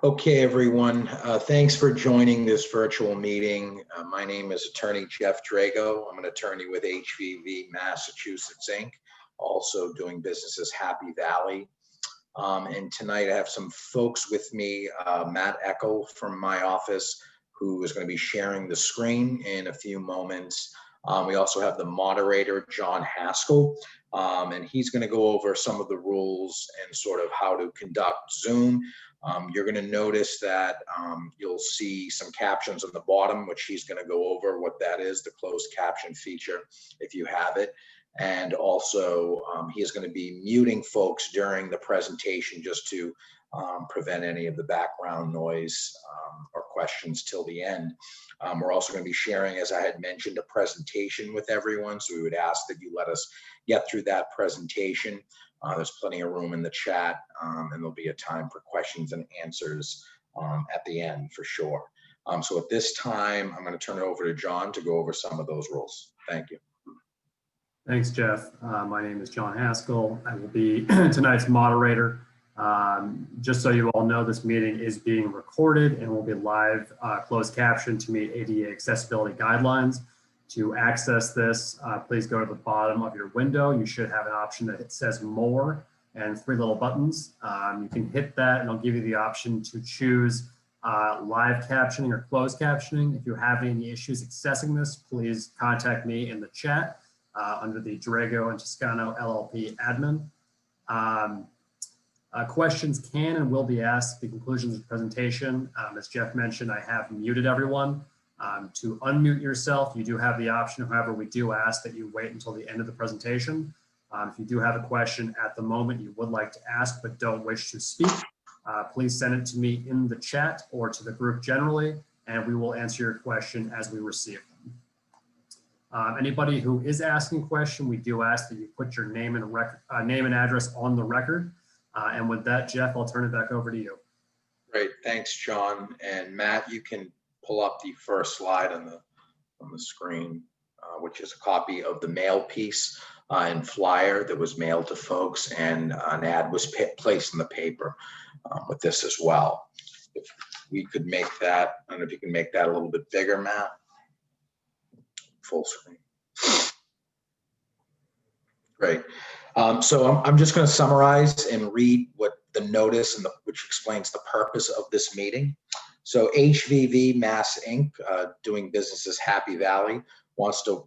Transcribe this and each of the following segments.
Okay, everyone. Thanks for joining this virtual meeting. My name is Attorney Jeff Drago. I'm an attorney with HVV Massachusetts, Inc., also doing business as Happy Valley. And tonight I have some folks with me, Matt Eckel from my office, who is going to be sharing the screen in a few moments. We also have the moderator, John Haskell, and he's going to go over some of the rules and sort of how to conduct Zoom. You're going to notice that you'll see some captions on the bottom, which he's going to go over what that is, the closed caption feature, if you have it. And also, he is going to be muting folks during the presentation just to prevent any of the background noise or questions till the end. We're also going to be sharing, as I had mentioned, a presentation with everyone. So we would ask that you let us get through that presentation. There's plenty of room in the chat, and there'll be a time for questions and answers at the end for sure. So at this time, I'm going to turn it over to John to go over some of those rules. Thank you. Thanks, Jeff. My name is John Haskell. I will be tonight's moderator. Just so you all know, this meeting is being recorded and will be live closed captioned to meet ADA accessibility guidelines. To access this, please go to the bottom of your window. You should have an option that says more and 3 little buttons. You can hit that and it'll give you the option to choose live captioning or closed captioning. If you have any issues accessing this, please contact me in the chat under the Drago Toscano LLP admin. Questions can and will be asked at the conclusion of the presentation. As Jeff mentioned, I have muted everyone. To unmute yourself, you do have the option. However, we do ask that you wait until the end of the presentation. If you do have a question at the moment you would like to ask but don't wish to speak, please send it to me in the chat or to the group generally, and we will answer your question as we receive them. Anybody who is asking a question, we do ask that you put your name and address on the record. And with that, Jeff, I'll turn it back over to you. Great, thanks, John. And Matt, you can pull up the first slide on the screen, which is a copy of the mail piece and flyer that was mailed to folks, and an ad was placed in the paper with this as well. If we could make that, I don't know if you can make that a little bit bigger, Matt. Full screen. Great. So I'm just going to summarize and read what the notice and which explains the purpose of this meeting. So HVV Mass Inc., doing business as Happy Valley,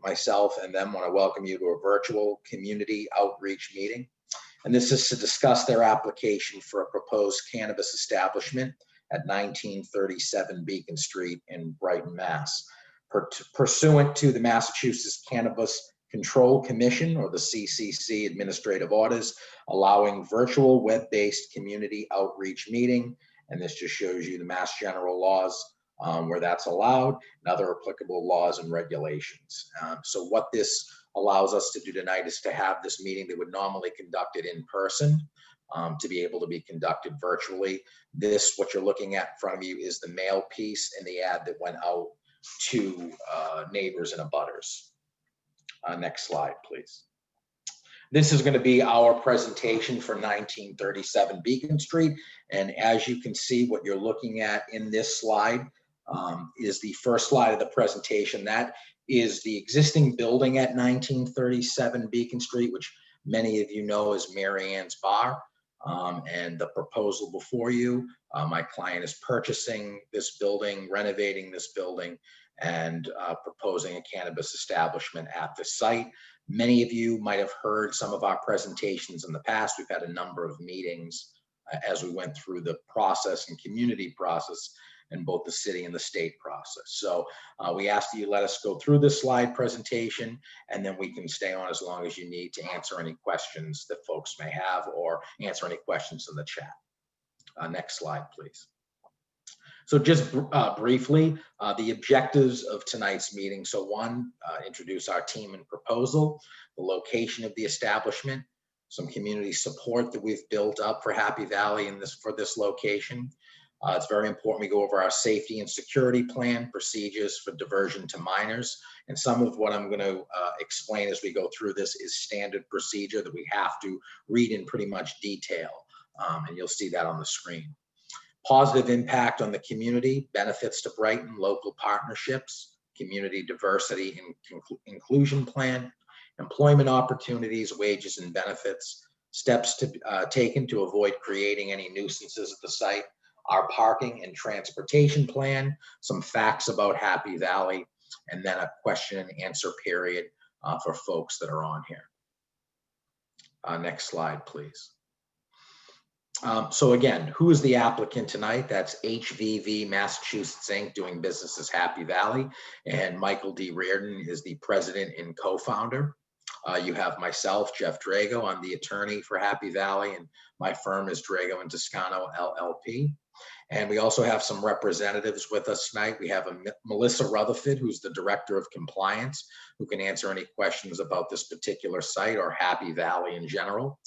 myself and them want to welcome you to a virtual community outreach meeting. And this is to discuss their application for a proposed cannabis establishment at 1937 Beacon Street in Brighton, Mass. Pursuant to the Massachusetts Cannabis Control Commission, or the CCC, administrative orders allowing virtual web-based community outreach meeting. And this just shows you the Mass General laws where that's allowed and other applicable laws and regulations. So what this allows us to do tonight is to have this meeting that would normally conducted in person to be able to be conducted virtually. This, what you're looking at in front of you, is the mail piece and the ad that went out to neighbors and abutters. Next slide, please. This is going to be our presentation for 1937 Beacon Street. And as you can see, what you're looking at in this slide is the first slide of the presentation. That is the existing building at 1937 Beacon Street, which many of you know as Mary Ann's Bar. And the proposal before you, my client is purchasing this building, renovating this building, and proposing a cannabis establishment at the site. Many of you might have heard some of our presentations in the past. We've had a number of meetings as we went through the process and community process in both the city and the state process. So we ask that you let us go through this slide presentation, and then we can stay on as long as you need to answer any questions that folks may have or answer any questions in the chat. Next slide, please. So just briefly, the objectives of tonight's meeting. So one, introduce our team and proposal, the location of the establishment, some community support that we've built up for Happy Valley for this location. It's very important we go over our safety and security plan, procedures for diversion to minors. And some of what I'm going to explain as we go through this is standard procedure that we have to read in pretty much detail. And you'll see that on the screen. Positive impact on the community, benefits to Brighton, local partnerships, community diversity and inclusion plan, employment opportunities, wages and benefits, steps to taken to avoid creating any nuisances at the site, our parking and transportation plan, some facts about Happy Valley, and then a question and answer period for folks that are on here. Next slide, please. So again, who is the applicant tonight? That's HVV Massachusetts Inc. doing business as Happy Valley, and Michael D. Reardon is the president and co-founder. You have myself, Jeff Drago. I'm the attorney for Happy Valley, and my firm is Drago Toscano LLP. And we also have some representatives with us tonight. We have Melissa Rutherford, who's the director of compliance, who can answer any questions about this particular site or Happy Valley in general.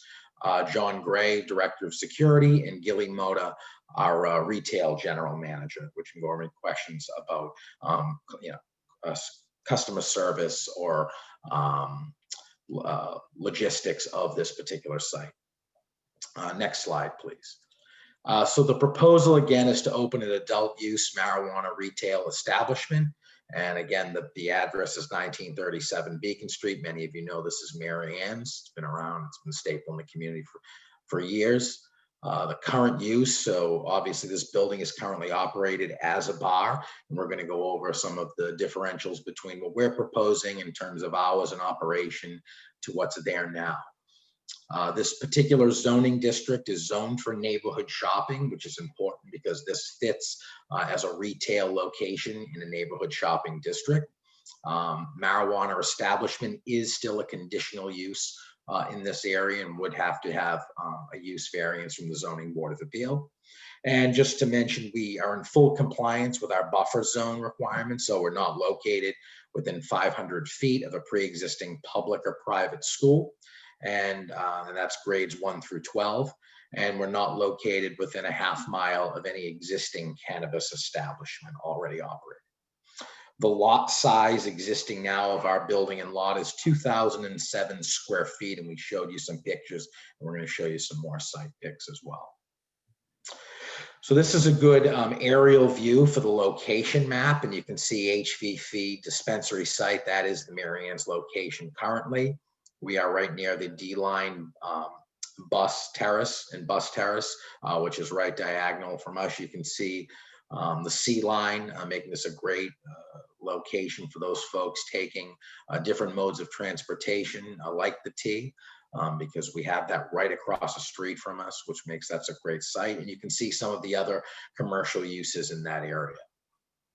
John Gray, director of security, and Gilly Moda, our retail general manager, which can go over any questions about customer service or logistics of this particular site. Next slide, please. So the proposal again is to open an adult use marijuana retail establishment. And again, the address is 1937 Beacon Street. Many of you know this is Mary Ann's. It's been around, it's been a staple in the community for years. The current use, so obviously this building is currently operated as a bar, and we're going to go over some of the differentials between what we're proposing in terms of hours and operation to what's there now. This particular zoning district is zoned for neighborhood shopping, which is important because this fits as a retail location in a neighborhood shopping district. Marijuana establishment is still a conditional use in this area and would have to have a use variance from the Zoning Board of Appeal. And just to mention, we are in full compliance with our buffer zone requirements, so we're not located within 500 feet of a pre-existing public or private school. And that's grades 1 through 12. And we're not located within a half-mile of any existing cannabis establishment already operating. The lot size existing now of our building and lot is 2,007 square feet, and we showed you some pictures, and we're going to show you some more site pics as well. So this is a good aerial view for the location map, and you can see HVV dispensary site. That is the Mary Ann's location currently. We are right near the D-line bus terrace, which is right diagonal from us. You can see the C line, making this a great location for those folks taking different modes of transportation, like the T, because we have that right across the street from us, which makes that a great site. And you can see some of the other commercial uses in that area.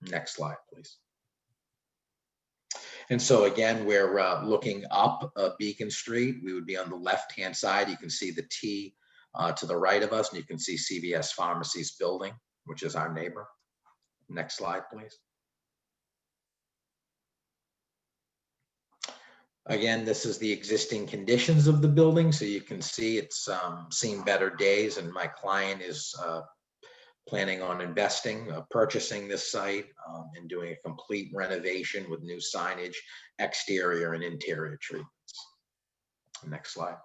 Next slide, please. And so again, we're looking up Beacon Street. We would be on the left-hand side. You can see the T to the right of us, and you can see CVS Pharmacy's building, which is our neighbor. Next slide, please. Again, this is the existing conditions of the building. So you can see it's seen better days, and my client is planning on investing, purchasing this site and doing a complete renovation with new signage, exterior and interior treatments. Next slide.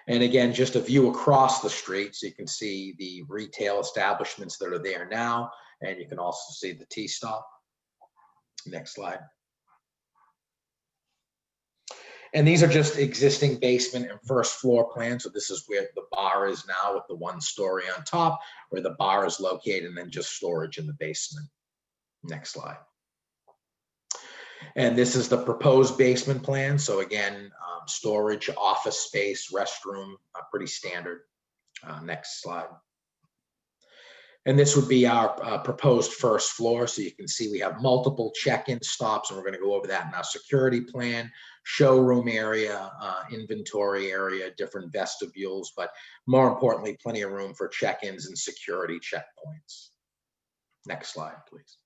And again, just a view across the street, so you can see the retail establishments that are there now, and you can also see the T-stop. Next slide. And these are just existing basement and first floor plans. So this is where the bar is now, with the 1 story on top, where the bar is located, and then just storage in the basement. Next slide. And this is the proposed basement plan. So again, storage, office space, restroom, pretty standard. Next slide. And this would be our proposed first floor. So you can see we have multiple check-in stops, and we're going to go over that in our security plan, showroom area, inventory area, different vestibules, but more importantly, plenty of room for check-ins and security checkpoints. Next slide, please.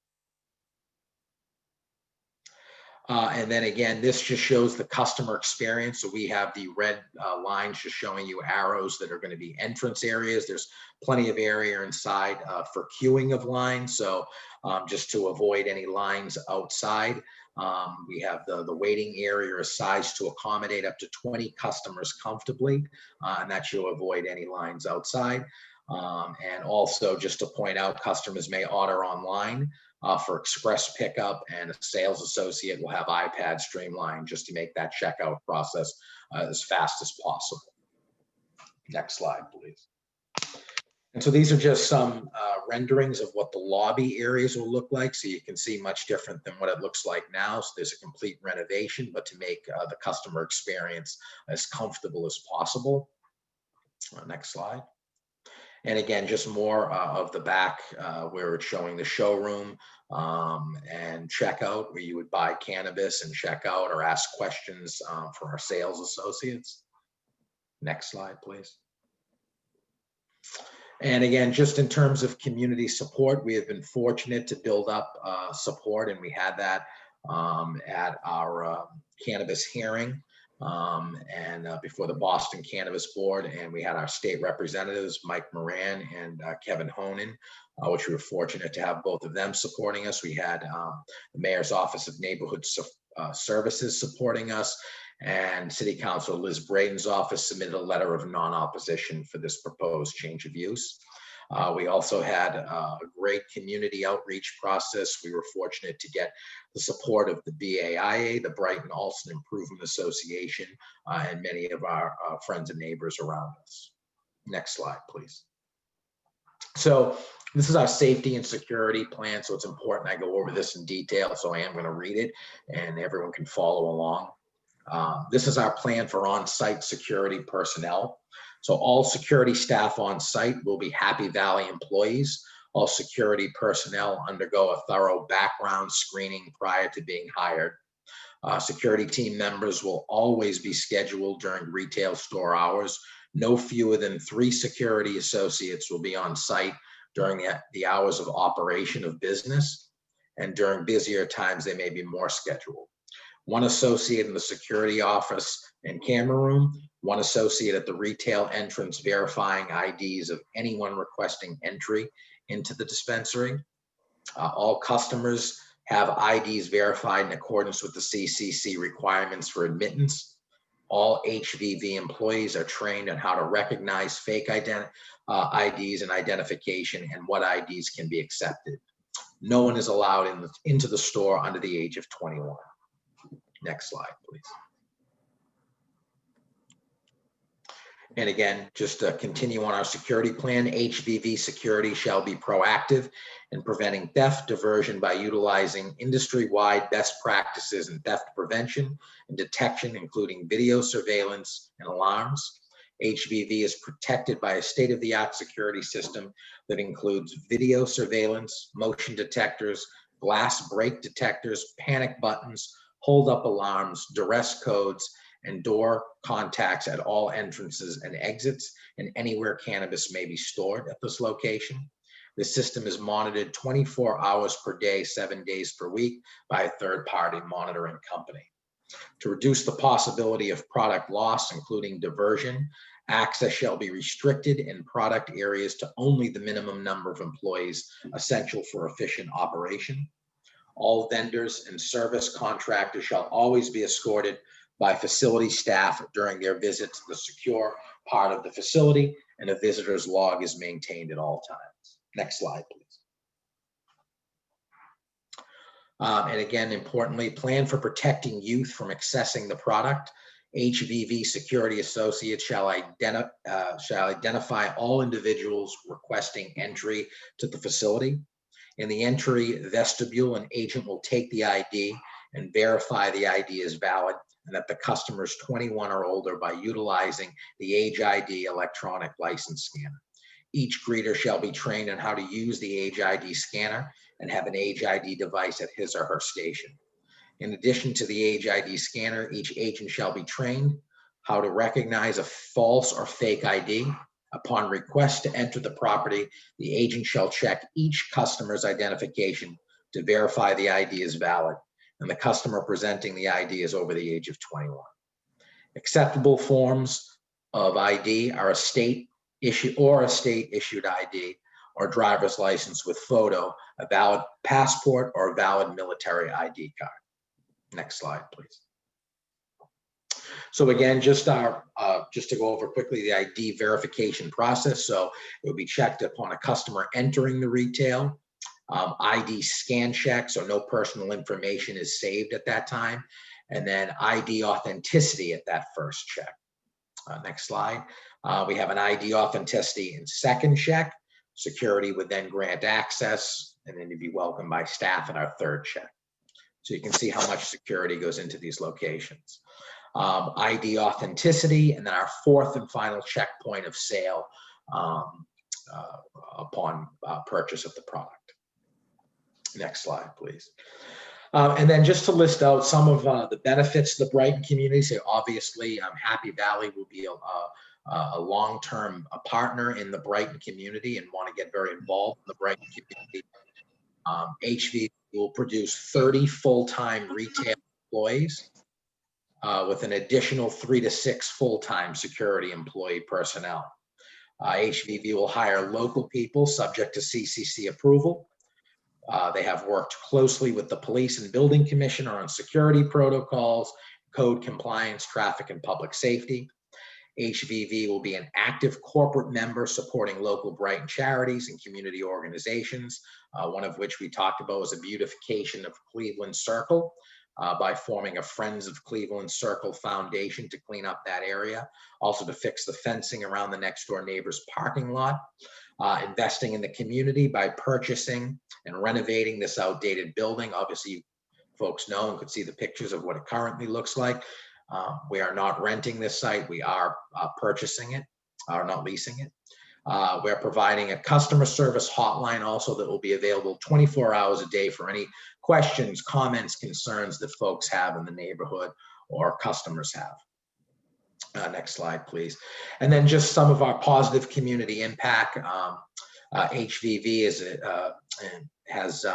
And then again, this just shows the customer experience. So we have the red lines just showing you arrows that are going to be entrance areas. There's plenty of area inside for queuing of lines. So just to avoid any lines outside, we have the waiting area is sized to accommodate up to 20 customers comfortably, and that should avoid any lines outside. And also, just to point out, customers may order online for express pickup, and a sales associate will have iPad streamlined just to make that checkout process as fast as possible. Next slide, please. And so these are just some renderings of what the lobby areas will look like. So you can see much different than what it looks like now. So there's a complete renovation, but to make the customer experience as comfortable as possible. Next slide. And again, just more of the back where it's showing the showroom and checkout, where you would buy cannabis and check out or ask questions for our sales associates. Next slide, please. And again, just in terms of community support, we have been fortunate to build up support, and we had that at our cannabis hearing before the Boston Cannabis Board, and we had our state representatives, Mike Moran and Kevin Honan, which we were fortunate to have both of them supporting us. We had the Mayor's Office of Neighborhood Services supporting us, and City Council Liz Braden's office submitted a letter of non-opposition for this proposed change of use. We also had a great community outreach process. We were fortunate to get the support of the BAIA, the Brighton Alston Improvement Association, and many of our friends and neighbors around us. Next slide, please. So this is our safety and security plan, so it's important I go over this in detail, so I am going to read it and everyone can follow along. This is our plan for on-site security personnel. So all security staff on site will be Happy Valley employees. All security personnel undergo a thorough background screening prior to being hired. Security team members will always be scheduled during retail store hours. No fewer than 3 security associates will be on site during the hours of operation of business, and during busier times, they may be more scheduled. 1 associate in the security office and camera room, 1 associate at the retail entrance verifying IDs of anyone requesting entry into the dispensary. All customers have IDs verified in accordance with the CCC requirements for admittance. All HVV employees are trained on how to recognize fake IDs and identification and what IDs can be accepted. No one is allowed into the store under the age of 21. Next slide, please. And again, just to continue on our security plan, HVV security shall be proactive in preventing theft, diversion by utilizing industry-wide best practices in theft prevention and detection, including video surveillance and alarms. HVV is protected by a state-of-the-art security system that includes video surveillance, motion detectors, glass break detectors, panic buttons, hold-up alarms, duress codes, and door contacts at all entrances and exits, and anywhere cannabis may be stored at this location. The system is monitored 24 hours per day, 7 days per week by a third-party monitoring company. To reduce the possibility of product loss, including diversion, access shall be restricted in product areas to only the minimum number of employees essential for efficient operation. All vendors and service contractors shall always be escorted by facility staff during their visit to the secure part of the facility, and a visitor's log is maintained at all times. Next slide, please. And again, importantly, plan for protecting youth from accessing the product. HVV security associates shall identify all individuals requesting entry to the facility. In the entry vestibule, an agent will take the ID and verify the ID is valid and that the customer is 21 or older by utilizing the Age ID electronic license scanner. Each greeter shall be trained on how to use the Age ID scanner and have an Age ID device at his or her station. In addition to the Age ID scanner, each agent shall be trained how to recognize a false or fake ID. Upon request to enter the property, the agent shall check each customer's identification to verify the ID is valid, and the customer presenting the ID is over the age of 21. Acceptable forms of ID are a state issued ID or driver's license with photo, a valid passport, or a valid military ID card. Next slide, please. So again, just to go over quickly, the ID verification process. So it will be checked upon a customer entering the retail. ID scan check, so no personal information is saved at that time. And then ID authenticity at that first check. Next slide. We have an ID authenticity and second check. Security would then grant access, and then you'd be welcomed by staff at our third check. So you can see how much security goes into these locations. ID authenticity, and then our fourth and final checkpoint of sale upon purchase of the product. Next slide, please. And then just to list out some of the benefits of the Brighton community. So obviously, Happy Valley will be a long-term partner in the Brighton community and want to get very involved in the Brighton community. HV will produce 30 full-time retail employees with an additional 3 to 6 full-time security employee personnel. HVV will hire local people subject to CCC approval. They have worked closely with the police and building commissioner on security protocols, code compliance, traffic, and public safety. HVV will be an active corporate member supporting local Brighton charities and community organizations, one of which we talked about was a beautification of Cleveland Circle by forming a Friends of Cleveland Circle Foundation to clean up that area, also to fix the fencing around the next door neighbor's parking lot. Investing in the community by purchasing and renovating this outdated building. Obviously, folks know and could see the pictures of what it currently looks like. We are not renting this site. We are purchasing it, or not leasing it. We're providing a customer service hotline also that will be available 24 hours a day for any questions, comments, concerns that folks have in the neighborhood or customers have. Next slide, please. And then just some of our positive community impact. HVV has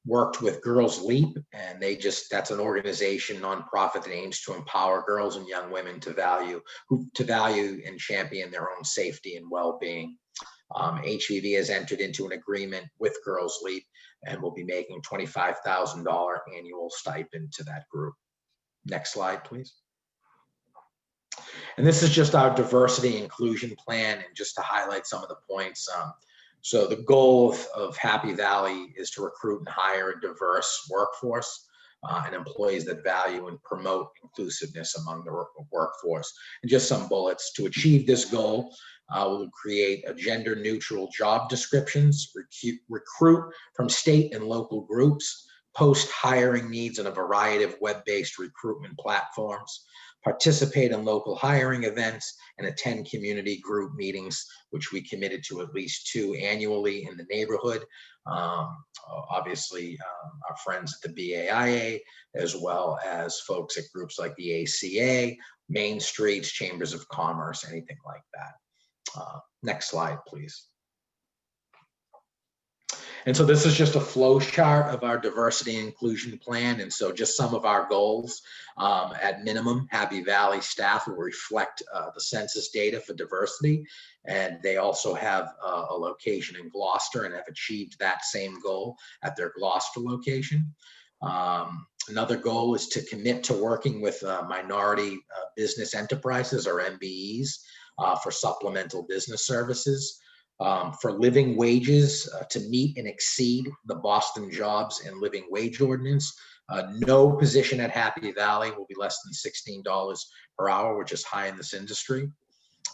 worked with Girls Leap, and that's an organization, nonprofit that aims to empower girls and young women to value and champion their own safety and well-being. HVV has entered into an agreement with Girls Leap and will be making $25,000 annual stipend to that group. Next slide, please. And this is just our diversity inclusion plan, and just to highlight some of the points. So the goal of Happy Valley is to recruit and hire a diverse workforce and employees that value and promote inclusiveness among the workforce. And just some bullets. To achieve this goal, we'll create a gender neutral job descriptions, recruit from state and local groups, post hiring needs on a variety of web-based recruitment platforms, participate in local hiring events, and attend community group meetings, which we committed to at least 2 annually in the neighborhood. Obviously, our friends at the BAIA, as well as folks at groups like the ACA, Main Streets, Chambers of Commerce, anything like that. Next slide, please. And so this is just a flow chart of our diversity and inclusion plan. And so just some of our goals. At minimum, Happy Valley staff will reflect the census data for diversity. And they also have a location in Gloucester and have achieved that same goal at their Gloucester location. Another goal is to commit to working with minority business enterprises, or MBEs, for supplemental business services. For living wages to meet and exceed the Boston Jobs and Living Wage Ordinance. No position at Happy Valley will be less than $16 per hour, which is high in this industry.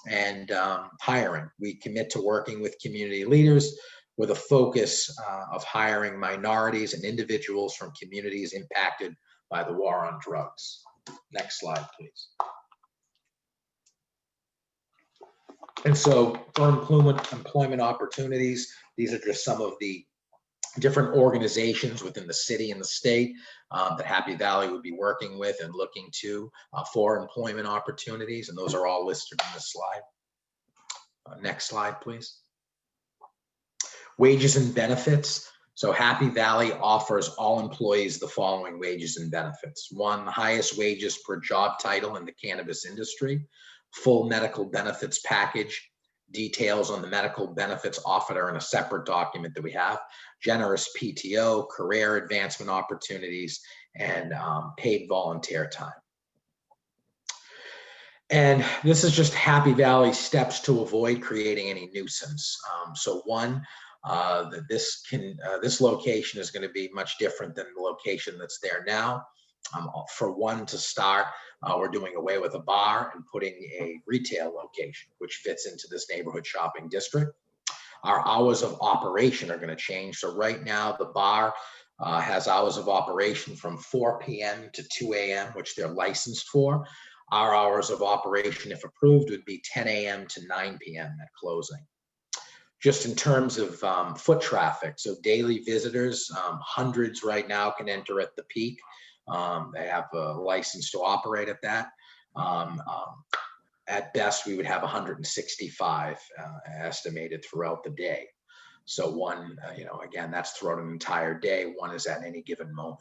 And hiring. We commit to working with community leaders with a focus of hiring minorities and individuals from communities impacted by the war on drugs. Next slide, please. And so for employment opportunities, these are just some of the different organizations within the city and the state that Happy Valley would be working with and looking to for employment opportunities. And those are all listed in this slide. Next slide, please. Wages and benefits. So Happy Valley offers all employees the following wages and benefits. 1, the highest wages per job title in the cannabis industry. Full medical benefits package. Details on the medical benefits offered are in a separate document that we have. Generous PTO, career advancement opportunities, and paid volunteer time. And this is just Happy Valley steps to avoid creating any nuisance. So one, this location is going to be much different than the location that's there now. For one, to start, we're doing away with a bar and putting a retail location, which fits into this neighborhood shopping district. Our hours of operation are going to change. So right now, the bar has hours of operation from 4 p.m. to 2 a.m., which they're licensed for. Our hours of operation, if approved, would be 10 a.m. to 9 p.m. at closing. Just in terms of foot traffic, so daily visitors, hundreds right now can enter at the peak. They have a license to operate at that. At best, we would have 165 estimated throughout the day. So one, again, that's throughout an entire day. One is at any given moment.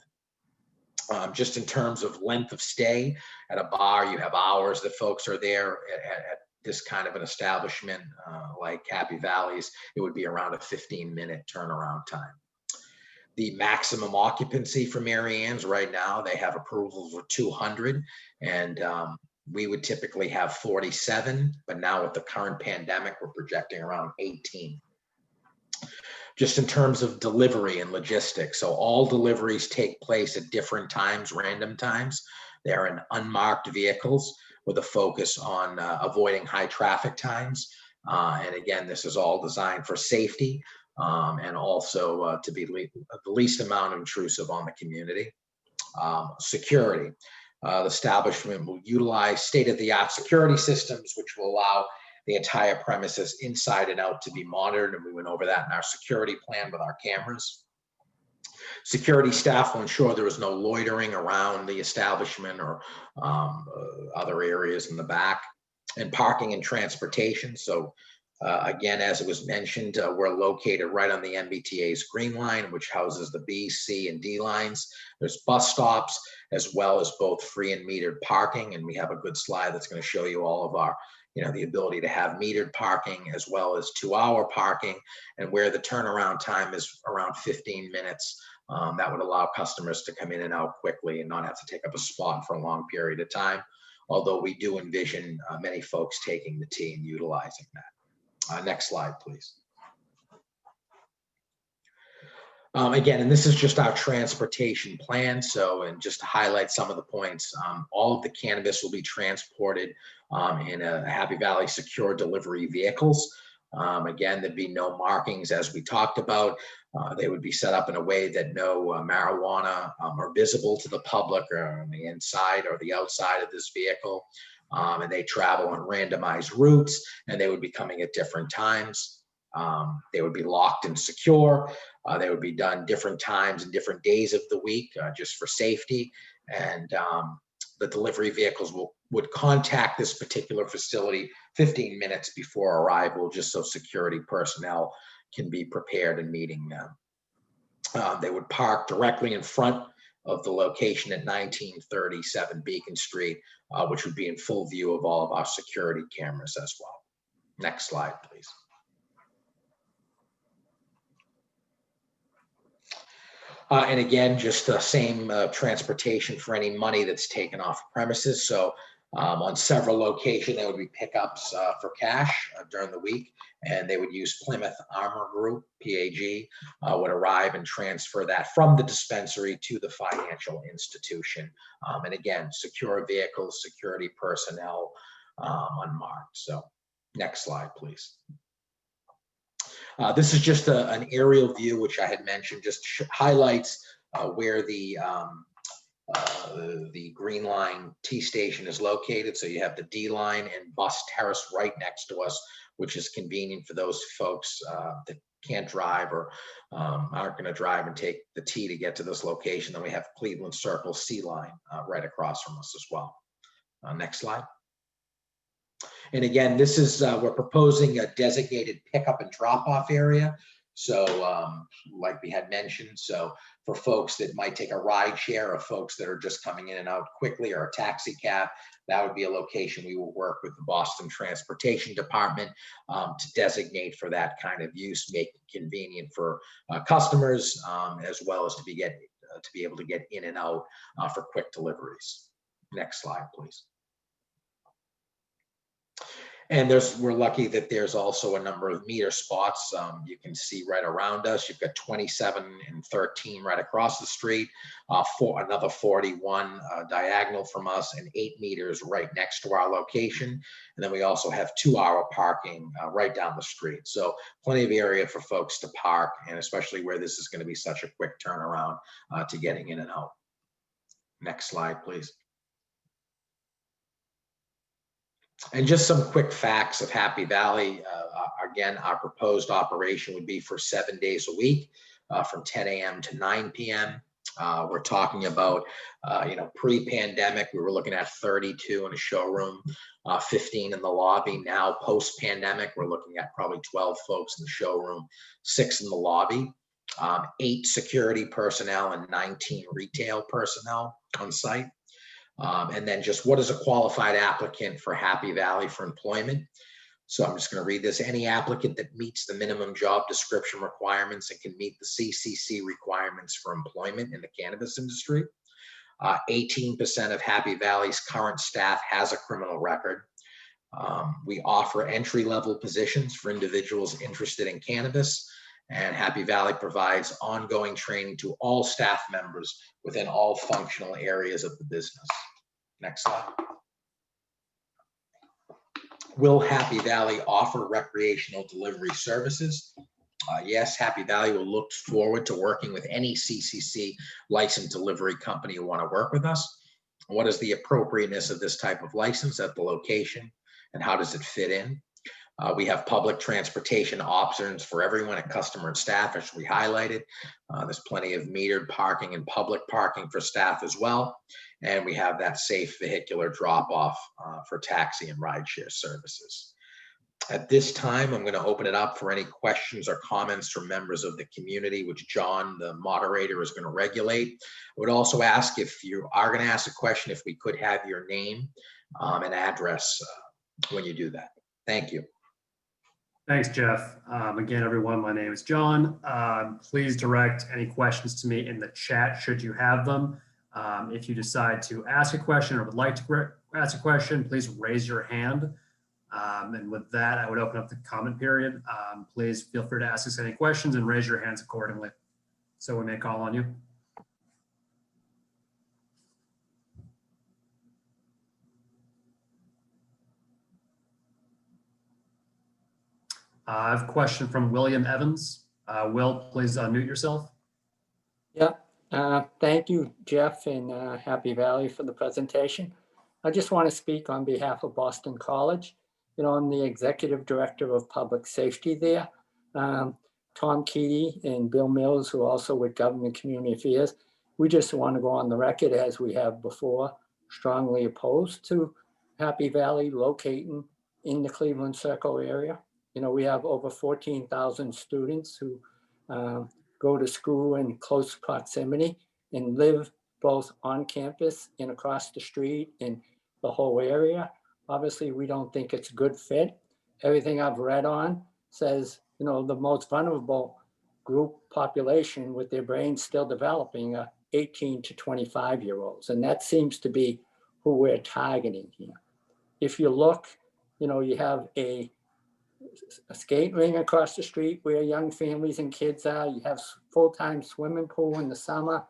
Just in terms of length of stay at a bar, you have hours that folks are there at this kind of an establishment like Happy Valley's. It would be around a 15-minute turnaround time. The maximum occupancy for Mary Ann's right now, they have approval for 200, and we would typically have 47, but now with the current pandemic, we're projecting around 18. Just in terms of delivery and logistics, so all deliveries take place at different times, random times. They're in unmarked vehicles with a focus on avoiding high traffic times. And again, this is all designed for safety and also to be the least amount intrusive on the community. Security. The establishment will utilize state-of-the-art security systems, which will allow the entire premises inside and out to be monitored, and we went over that in our security plan with our cameras. Security staff will ensure there is no loitering around the establishment or other areas in the back. And parking and transportation. So again, as it was mentioned, we're located right on the MBTA's Green Line, which houses the B, C, and D lines. There's bus stops, as well as both free and metered parking. And we have a good slide that's going to show you all of our the ability to have metered parking as well as 2-hour parking, and where the turnaround time is around 15 minutes. That would allow customers to come in and out quickly and not have to take up a spot for a long period of time. Although we do envision many folks taking the T and utilizing that. Next slide, please. Again, and this is just our transportation plan. So, and just to highlight some of the points, all of the cannabis will be transported in a Happy Valley secure delivery vehicles. Again, there'd be no markings as we talked about. They would be set up in a way that no marijuana are visible to the public or on the inside or the outside of this vehicle. And they travel on randomized routes, and they would be coming at different times. They would be locked and secure. They would be done different times and different days of the week just for safety. And the delivery vehicles would contact this particular facility 15 minutes before arrival, just so security personnel can be prepared and meeting them. They would park directly in front of the location at 1937 Beacon Street, which would be in full view of all of our security cameras as well. Next slide, please. And again, just the same transportation for any money that's taken off premises. So on several locations, there would be pickups for cash during the week, and they would use Plymouth Armor Group, PAG, would arrive and transfer that from the dispensary to the financial institution. And again, secure vehicles, security personnel, unmarked. So next slide, please. This is just an aerial view, which I had mentioned, just highlights where the Green Line T station is located. So you have the D line and bus terrace right next to us, which is convenient for those folks that can't drive or aren't going to drive and take the T to get to this location. Then we have Cleveland Circle C line right across from us as well. Next slide. And again, this is, we're proposing a designated pickup and drop off area. So like we had mentioned, so for folks that might take a ride share or folks that are just coming in and out quickly or a taxi cab, that would be a location we will work with the Boston Transportation Department to designate for that kind of use, make it convenient for customers as well as to be to be able to get in and out for quick deliveries. Next slide, please. And we're lucky that there's also a number of meter spots. You can see right around us. You've got 27 and 13 right across the street, another 41 diagonal from us, and 8 meters right next to our location. And then we also have 2-hour parking right down the street. So plenty of area for folks to park, and especially where this is going to be such a quick turnaround to getting in and out. Next slide, please. And just some quick facts of Happy Valley. Again, our proposed operation would be for 7 days a week from 10 a.m. to 9 p.m. We're talking about, pre-pandemic, we were looking at 32 in a showroom, 15 in the lobby. Now, post-pandemic, we're looking at probably 12 folks in the showroom, 6 in the lobby, 8 security personnel, and 19 retail personnel on site. And then just what is a qualified applicant for Happy Valley for employment? So I'm just going to read this. Any applicant that meets the minimum job description requirements and can meet the CCC requirements for employment in the cannabis industry. 18% of Happy Valley's current staff has a criminal record. We offer entry-level positions for individuals interested in cannabis, and Happy Valley provides ongoing training to all staff members within all functional areas of the business. Next slide. Will Happy Valley offer recreational delivery services? Yes, Happy Valley will look forward to working with any CCC licensed delivery company who want to work with us. What is the appropriateness of this type of license at the location, and how does it fit in? We have public transportation options for everyone at customer and staff, as we highlighted. There's plenty of metered parking and public parking for staff as well. And we have that safe vehicular drop-off for taxi and rideshare services. At this time, I'm going to open it up for any questions or comments from members of the community, which John, the moderator, is going to regulate. I would also ask, if you are going to ask a question, if we could have your name and address when you do that. Thank you. Thanks, Jeff. Again, everyone, my name is John. Please direct any questions to me in the chat should you have them. If you decide to ask a question or would like to ask a question, please raise your hand. And with that, I would open up the comment period. Please feel free to ask us any questions and raise your hands accordingly so we may call on you. I have a question from William Evans. Will, please unmute yourself. Yeah, thank you, Jeff, and Happy Valley for the presentation. I just want to speak on behalf of Boston College. You know, I'm the executive director of public safety there. Tom Keaty and Bill Mills, who are also with Government Community Affairs, we just want to go on the record, as we have before, strongly opposed to Happy Valley locating in the Cleveland Circle area. You know, we have over 14,000 students who go to school in close proximity and live both on campus and across the street in the whole area. Obviously, we don't think it's a good fit. Everything I've read on says, you know, the most vulnerable group population with their brains still developing are 18 to 25-year-olds. And that seems to be who we're targeting here. If you look, you know, you have a skate ring across the street where young families and kids are. You have full-time swimming pool in the summer.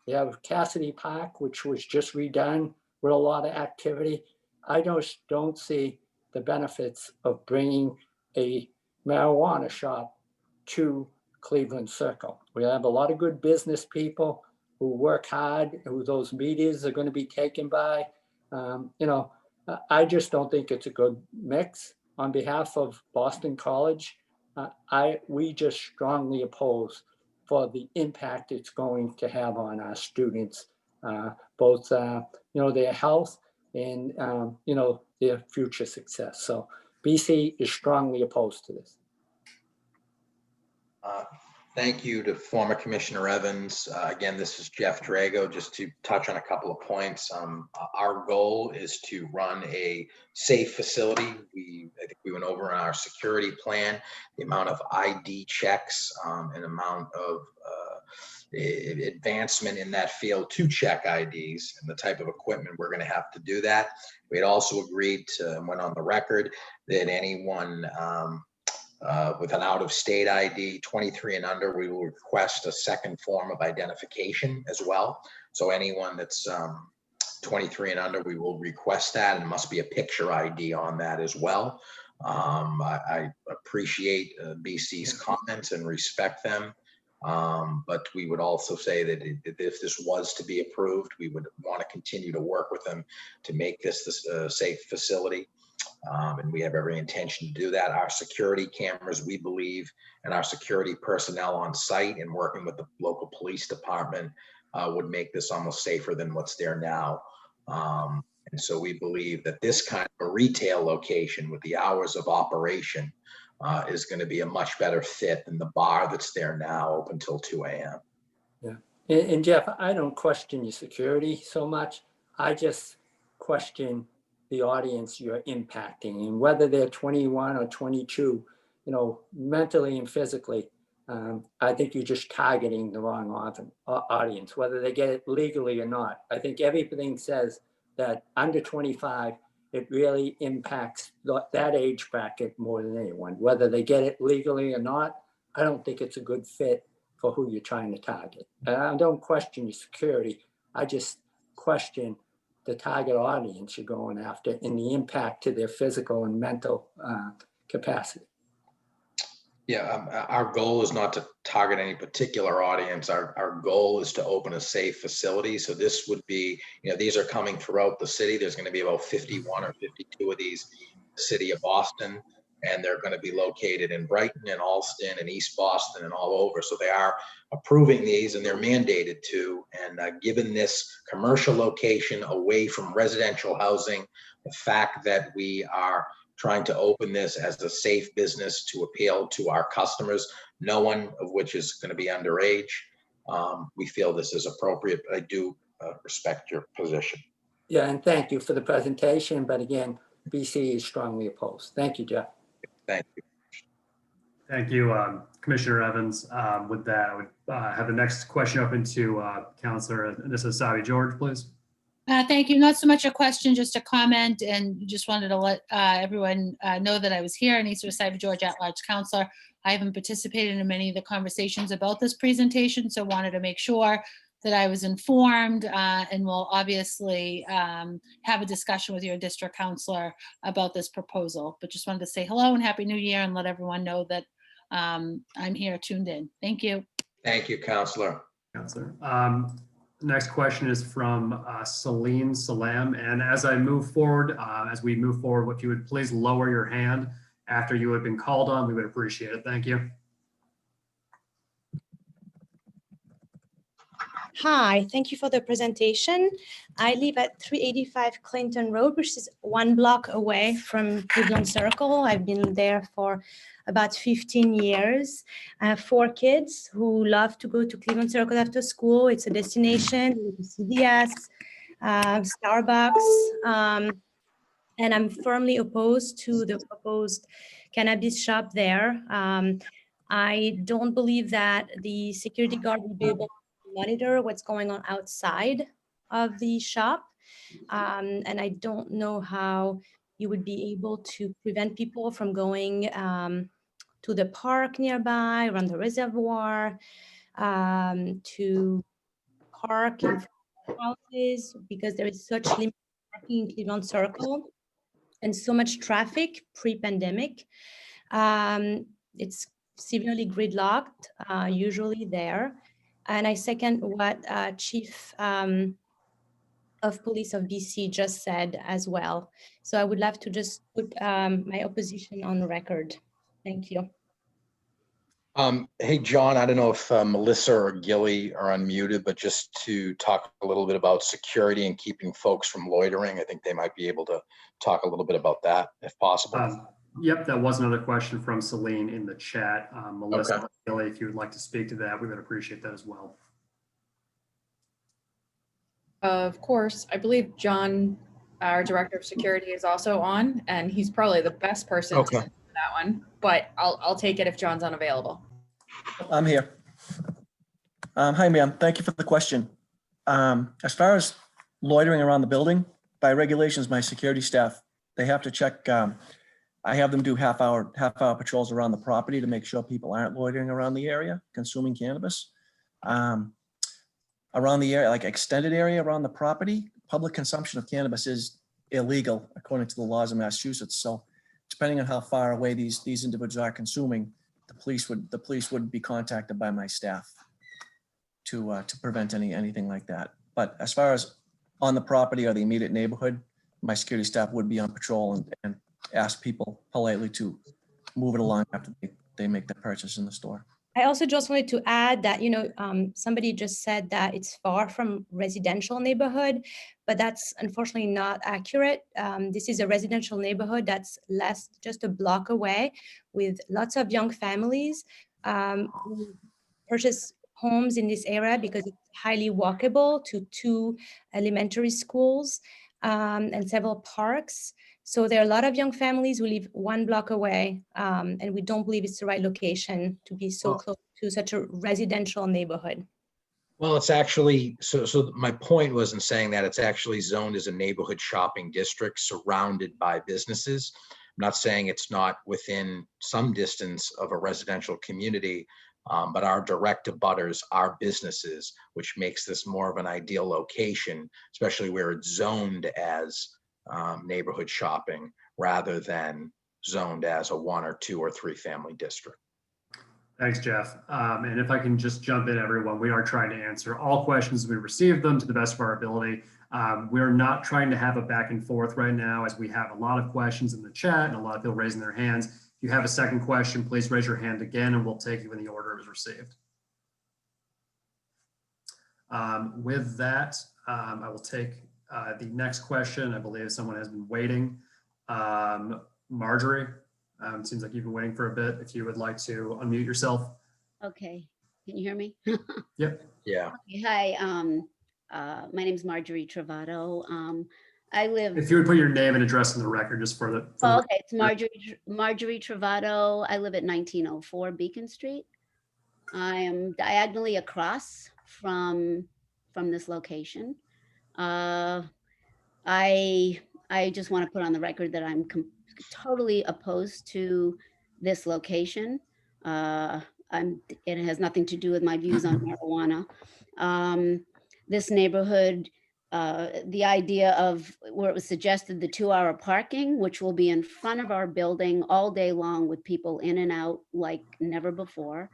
You have Cassidy Park, which was just redone with a lot of activity. I just don't see the benefits of bringing a marijuana shop to Cleveland Circle. We have a lot of good business people who work hard, who those meetings are going to be taken by. You know, I just don't think it's a good mix. On behalf of Boston College, we just strongly oppose for the impact it's going to have on our students, both you know, their health and you know, their future success. So BC is strongly opposed to this. Thank you to former Commissioner Evans. Again, this is Jeff Drago. Just to touch on a couple of points. Our goal is to run a safe facility. I think we went over on our security plan, the amount of ID checks and amount of advancement in that field to check IDs and the type of equipment we're going to have to do that. We had also agreed to, and went on the record, that anyone with an out-of-state ID, 23 and under, we will request a second form of identification as well. So anyone that's 23 and under, we will request that, and it must be a picture ID on that as well. I appreciate BC's comments and respect them. But we would also say that if this was to be approved, we would want to continue to work with them to make this a safe facility. And we have every intention to do that. Our security cameras, we believe, and our security personnel on site and working with the local police department would make this almost safer than what's there now. And so we believe that this kind of a retail location with the hours of operation is going to be a much better fit than the bar that's there now open until 2 a.m. Yeah. And Jeff, I don't question your security so much. I just question the audience you're impacting, and whether they're 21 or 22, mentally and physically. I think you're just targeting the wrong audience, whether they get it legally or not. I think everything says that under 25, it really impacts that age bracket more than anyone. Whether they get it legally or not, I don't think it's a good fit for who you're trying to target. And I don't question your security. I just question the target audience you're going after and the impact to their physical and mental capacity. Yeah, our goal is not to target any particular audience. Our goal is to open a safe facility. So this would be, these are coming throughout the city. There's going to be about 51 or 52 of these in the city of Boston, and they're going to be located in Brighton and Allston and East Boston and all over. So they are approving these, and they're mandated to. And given this commercial location away from residential housing, the fact that we are trying to open this as a safe business to appeal to our customers, no one of which is going to be underage, we feel this is appropriate. I do respect your position. Yeah, and thank you for the presentation. But again, BC is strongly opposed. Thank you, Jeff. Thank you. Thank you, Commissioner Evans. With that, I would have the next question open to Councilor Savi George, please. Thank you. Not so much a question, just a comment, and just wanted to let everyone know that I was here. Anissa Savi George, at-large counselor. I haven't participated in many of the conversations about this presentation, so wanted to make sure that I was informed, and will obviously have a discussion with your district counselor about this proposal. But just wanted to say hello and Happy New Year and let everyone know that I'm here tuned in. Thank you. Thank you, Councilor. Councilor. Next question is from Celine Salam. And as we move forward, if you would please lower your hand after you have been called on, we would appreciate it. Thank you. Hi, thank you for the presentation. I live at 385 Clinton Road, which is 1 block away from Cleveland Circle. I've been there for about 15 years. I have 4 kids who love to go to Cleveland Circle after school. It's a destination, CVS, Starbucks, and I'm firmly opposed to the proposed cannabis shop there. I don't believe that the security guard will be able to monitor what's going on outside of the shop. And I don't know how you would be able to prevent people from going to the park nearby, around the reservoir, to park in front of houses, because there is such limited parking in Cleveland Circle and so much traffic pre-pandemic. It's severely gridlocked, usually there. And I second what Chief of Police of BC just said as well. So I would love to just put my opposition on record. Thank you. Hey, John, I don't know if Melissa or Gilly are unmuted, but just to talk a little bit about security and keeping folks from loitering, I think they might be able to talk a little bit about that if possible. Yep, that was another question from Celine in the chat. Melissa, Okay. Gilly, if you would like to speak to that, we would appreciate that as well. Of course, I believe John, our Director of Security, is also on, and he's probably the best person to answer that one, but I'll take it if John's unavailable. I'm here. Hi, ma'am. Thank you for the question. As far as loitering around the building, by regulations, my security staff, they have to check. I have them do half-hour patrols around the property to make sure people aren't loitering around the area consuming cannabis. Around the area, like extended area around the property, public consumption of cannabis is illegal according to the laws of Massachusetts. So, depending on how far away these individuals are consuming, the police would be contacted by my staff to prevent anything like that. But as far as on the property or the immediate neighborhood, my security staff would be on patrol and ask people politely to move it along after they make the purchase in the store. I also just wanted to add that, somebody just said that it's far from residential neighborhood, but that's unfortunately not accurate. This is a residential neighborhood that's just a block away with lots of young families who purchase homes in this area because it's highly walkable to 2 elementary schools and several parks. So there are a lot of young families who live 1 block away, and we don't believe it's the right location to be so close to such a residential neighborhood. Well, it's actually, so my point was in saying that it's actually zoned as a neighborhood shopping district surrounded by businesses. I'm not saying it's not within some distance of a residential community, but our direct abutters are businesses, which makes this more of an ideal location, especially where it's zoned as neighborhood shopping rather than zoned as a 1 or 2 or 3 family district. Thanks, Jeff. And if I can just jump in, everyone, we are trying to answer all questions as we receive them to the best of our ability. We're not trying to have a back and forth right now, as we have a lot of questions in the chat and a lot of people raising their hands. If you have a second question, please raise your hand again and we'll take you in the order it was received. With that, I will take the next question. I believe someone has been waiting. Marjorie, it seems like you've been waiting for a bit. If you would like to unmute yourself. Okay, can you hear me? Yep. Yeah. Okay, hi, my name is Marjorie Travato. I live. If you would put your name and address in the record, just for the. Oh, okay, it's Marjorie Travato. I live at 1904 Beacon Street. I am diagonally across from this location. I just want to put on the record that I'm totally opposed to this location. It has nothing to do with my views on marijuana. This neighborhood, the idea of where it was suggested the 2-hour parking, which will be in front of our building all day long with people in and out like never before.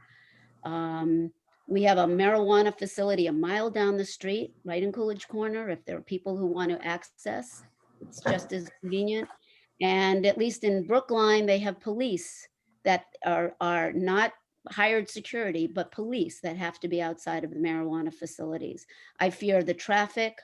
We have a marijuana facility a mile down the street, right in Coolidge Corner. If there are people who want to access, it's just as convenient. And at least in Brookline, they have police that are not hired security, but police that have to be outside of the marijuana facilities. I fear the traffic,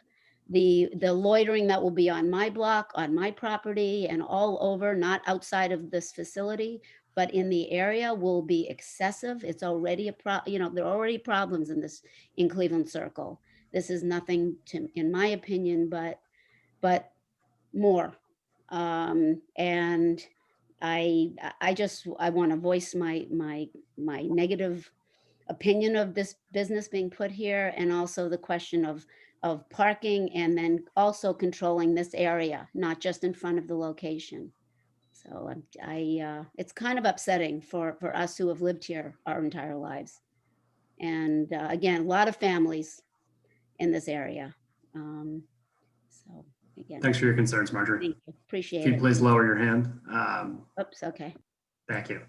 the loitering that will be on my block, on my property, and all over, not outside of this facility, but in the area will be excessive. It's already there are already problems in Cleveland Circle. This is nothing in my opinion, but more. And I want to voice my negative opinion of this business being put here, and also the question of parking, and then also controlling this area, not just in front of the location. So it's kind of upsetting for us who have lived here our entire lives. And again, a lot of families in this area. So again. Thanks for your concerns, Marjorie. Thank you. Appreciate it. If you please lower your hand. Oops, okay. Thank you.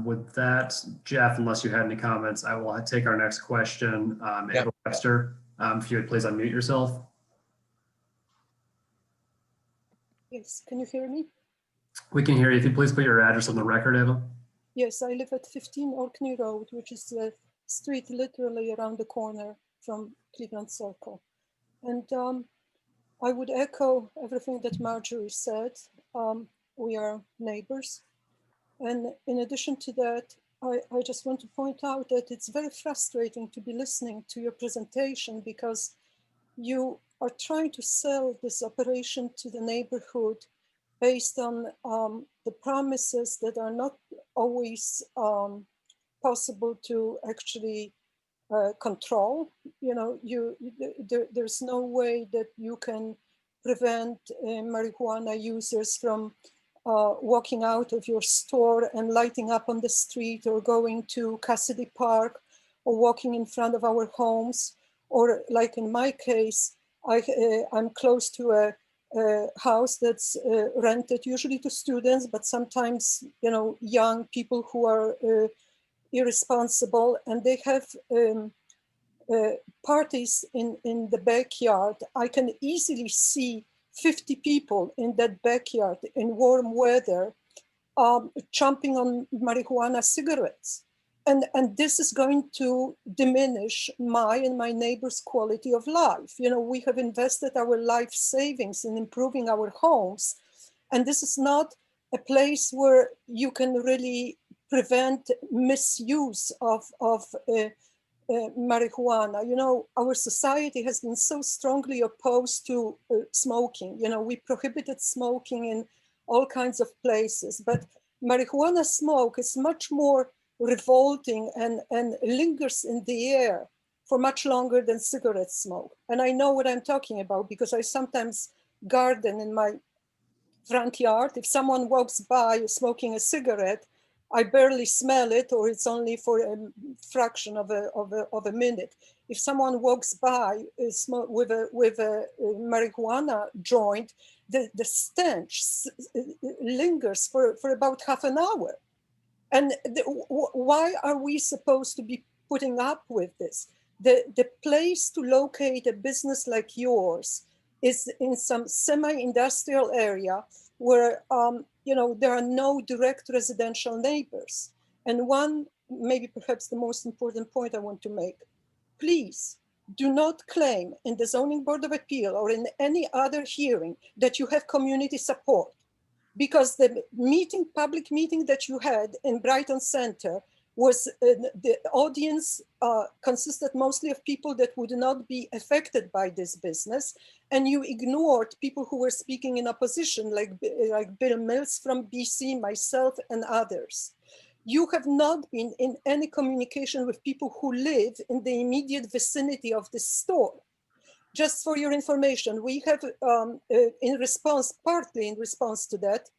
With that, Jeff, unless you had any comments, I will take our next question. Ava Webster, if you would please unmute yourself. Yes, can you hear me? We can hear you. If you please put your address on the record, Ava. Yes, I live at 15 Orkney Road, which is the street literally around the corner from Cleveland Circle. And I would echo everything that Marjorie said. We are neighbors. And in addition to that, I just want to point out that it's very frustrating to be listening to your presentation, because you are trying to sell this operation to the neighborhood based on the promises that are not always possible to actually control. You know, there's no way that you can prevent marijuana users from walking out of your store and lighting up on the street, or going to Cassidy Park, or walking in front of our homes, or like in my case, I'm close to a house that's rented usually to students, but sometimes, you know, young people who are irresponsible, and they have parties in the backyard. I can easily see 50 people in that backyard in warm weather, chomping on marijuana cigarettes. And this is going to diminish my and my neighbor's quality of life. You know, we have invested our life savings in improving our homes. And this is not a place where you can really prevent misuse of marijuana. You know, our society has been so strongly opposed to smoking. You know, we prohibited smoking in all kinds of places, but marijuana smoke is much more revolting and lingers in the air for much longer than cigarette smoke. And I know what I'm talking about because I sometimes garden in my front yard. If someone walks by smoking a cigarette, I barely smell it, or it's only for a fraction of a minute. If someone walks by with a marijuana joint, the stench lingers for about half an hour. And why are we supposed to be putting up with this? The place to locate a business like yours is in some semi-industrial area where you know, there are no direct residential neighbors. And one, maybe perhaps the most important point I want to make, please do not claim in the Zoning Board of Appeal or in any other hearing that you have community support, because the meeting, public meeting that you had in Brighton Center was the audience consisted mostly of people that would not be affected by this business, and you ignored people who were speaking in opposition, like Bill Mills from BC, myself, and others. You have not been in any communication with people who live in the immediate vicinity of the store. Just for your information, we have, in response, partly in response to that,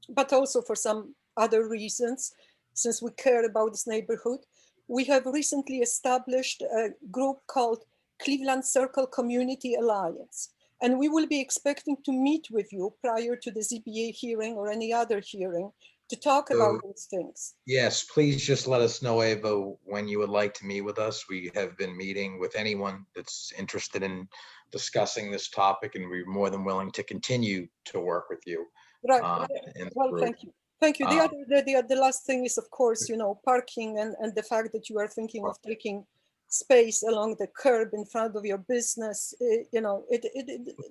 but also for some other reasons, since we care about this neighborhood, we have recently established a group called Cleveland Circle Community Alliance. And we will be expecting to meet with you prior to the ZBA hearing or any other hearing to talk about those things. Yes, please just let us know, Ava, when you would like to meet with us. We have been meeting with anyone that's interested in discussing this topic, and we're more than willing to continue to work with you. Right. Well, group. thank you. Thank you. The last thing is, of course, you know, parking and the fact that you are thinking of taking space along the curb in front of your business. You know,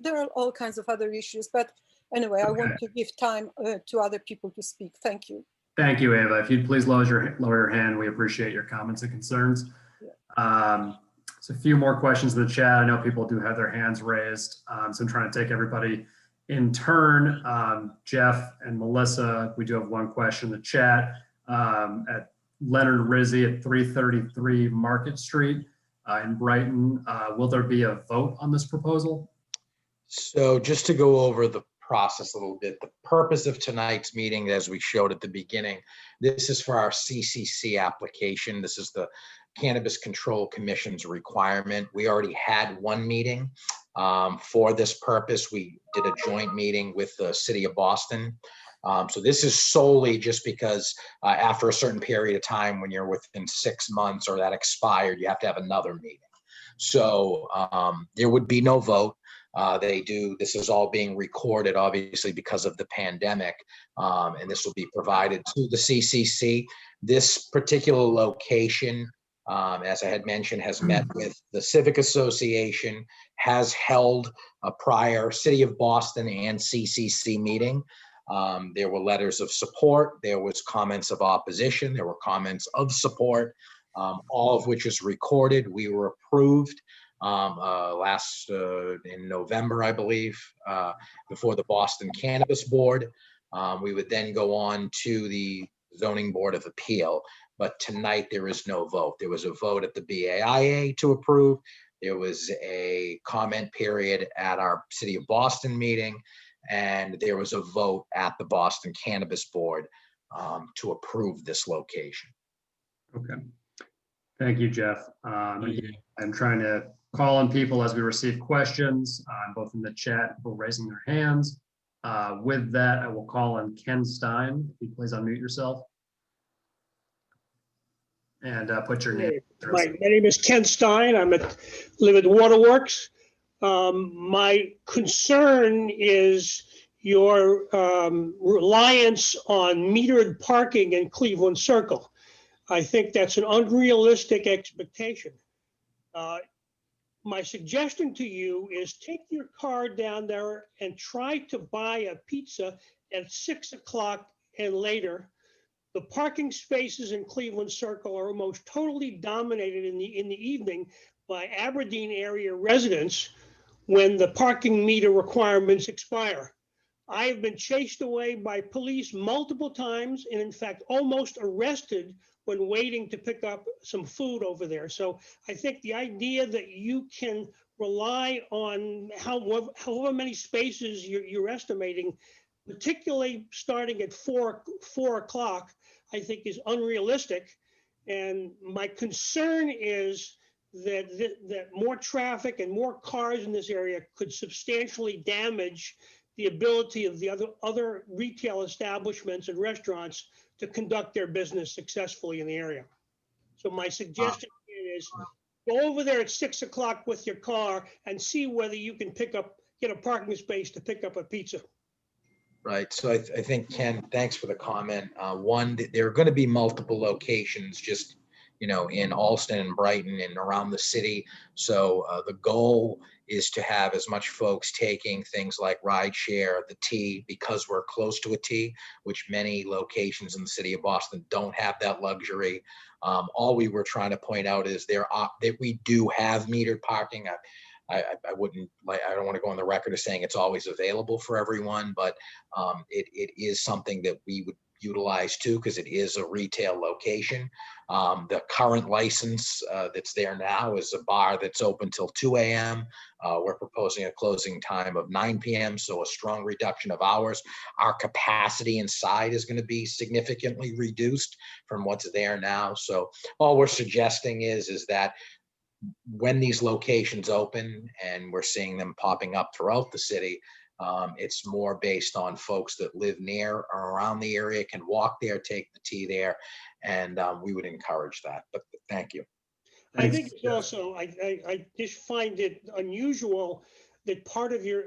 there are all kinds of other issues. But anyway, I want to give time to other people to speak. Thank you. Thank you, Ava. If you'd please lower your hand, we appreciate your comments and concerns. So a few more questions in the chat. I know people do have their hands raised. So I'm trying to take everybody in turn. Jeff and Melissa, we do have one question in the chat. At Leonard Rizzi at 333 Market Street in Brighton, will there be a vote on this proposal? So just to go over the process a little bit, the purpose of tonight's meeting, as we showed at the beginning, this is for our CCC application. This is the Cannabis Control Commission's requirement. We already had one meeting for this purpose. We did a joint meeting with the City of Boston. So this is solely just because after a certain period of time, when you're within 6 months or that expired, you have to have another meeting. So there would be no vote. This is all being recorded, obviously, because of the pandemic, and this will be provided to the CCC. This particular location, as I had mentioned, has met with the Civic Association, has held a prior City of Boston and CCC meeting. There were letters of support, there was comments of opposition, there were comments of support, all of which is recorded. We were approved in November, I believe, before the Boston Cannabis Board. We would then go on to the Zoning Board of Appeal. But tonight there is no vote. There was a vote at the BAIA to approve. There was a comment period at our City of Boston meeting, and there was a vote at the Boston Cannabis Board to approve this location. Okay. Thank you, Jeff. Again, I'm trying to call on people as we receive questions, both in the chat and people raising their hands. With that, I will call on Ken Stein. If you please unmute yourself. And put your name. My name is Ken Stein. Live at Waterworks. My concern is your reliance on metered parking in Cleveland Circle. I think that's an unrealistic expectation. My suggestion to you is take your car down there and try to buy a pizza at 6 o'clock and later. The parking spaces in Cleveland Circle are almost totally dominated in the evening by Aberdeen area residents when the parking meter requirements expire. I have been chased away by police multiple times and in fact almost arrested when waiting to pick up some food over there. So I think the idea that you can rely on however many spaces you're estimating, particularly starting at 4 o'clock, I think is unrealistic. And my concern is that more traffic and more cars in this area could substantially damage the ability of the other retail establishments and restaurants to conduct their business successfully in the area. So my suggestion is go over there at 6 o'clock with your car and see whether you can get a parking space to pick up a pizza. Right. So I think, Ken, thanks for the comment. One, there are going to be multiple locations just, in Alston and Brighton and around the city. So the goal is to have as much folks taking things like rideshare, the T, because we're close to a T, which many locations in the city of Boston don't have that luxury. All we were trying to point out is that we do have metered parking. I don't want to go on the record as saying it's always available for everyone, but it is something that we would utilize too, because it is a retail location. The current license that's there now is a bar that's open till 2 a.m. We're proposing a closing time of 9 p.m., so a strong reduction of hours. Our capacity inside is going to be significantly reduced from what's there now. So all we're suggesting is that when these locations open, and we're seeing them popping up throughout the city, it's more based on folks that live near or around the area, can walk there, take the T there, and we would encourage that. But thank you. I think it's also, I just find it unusual that part of your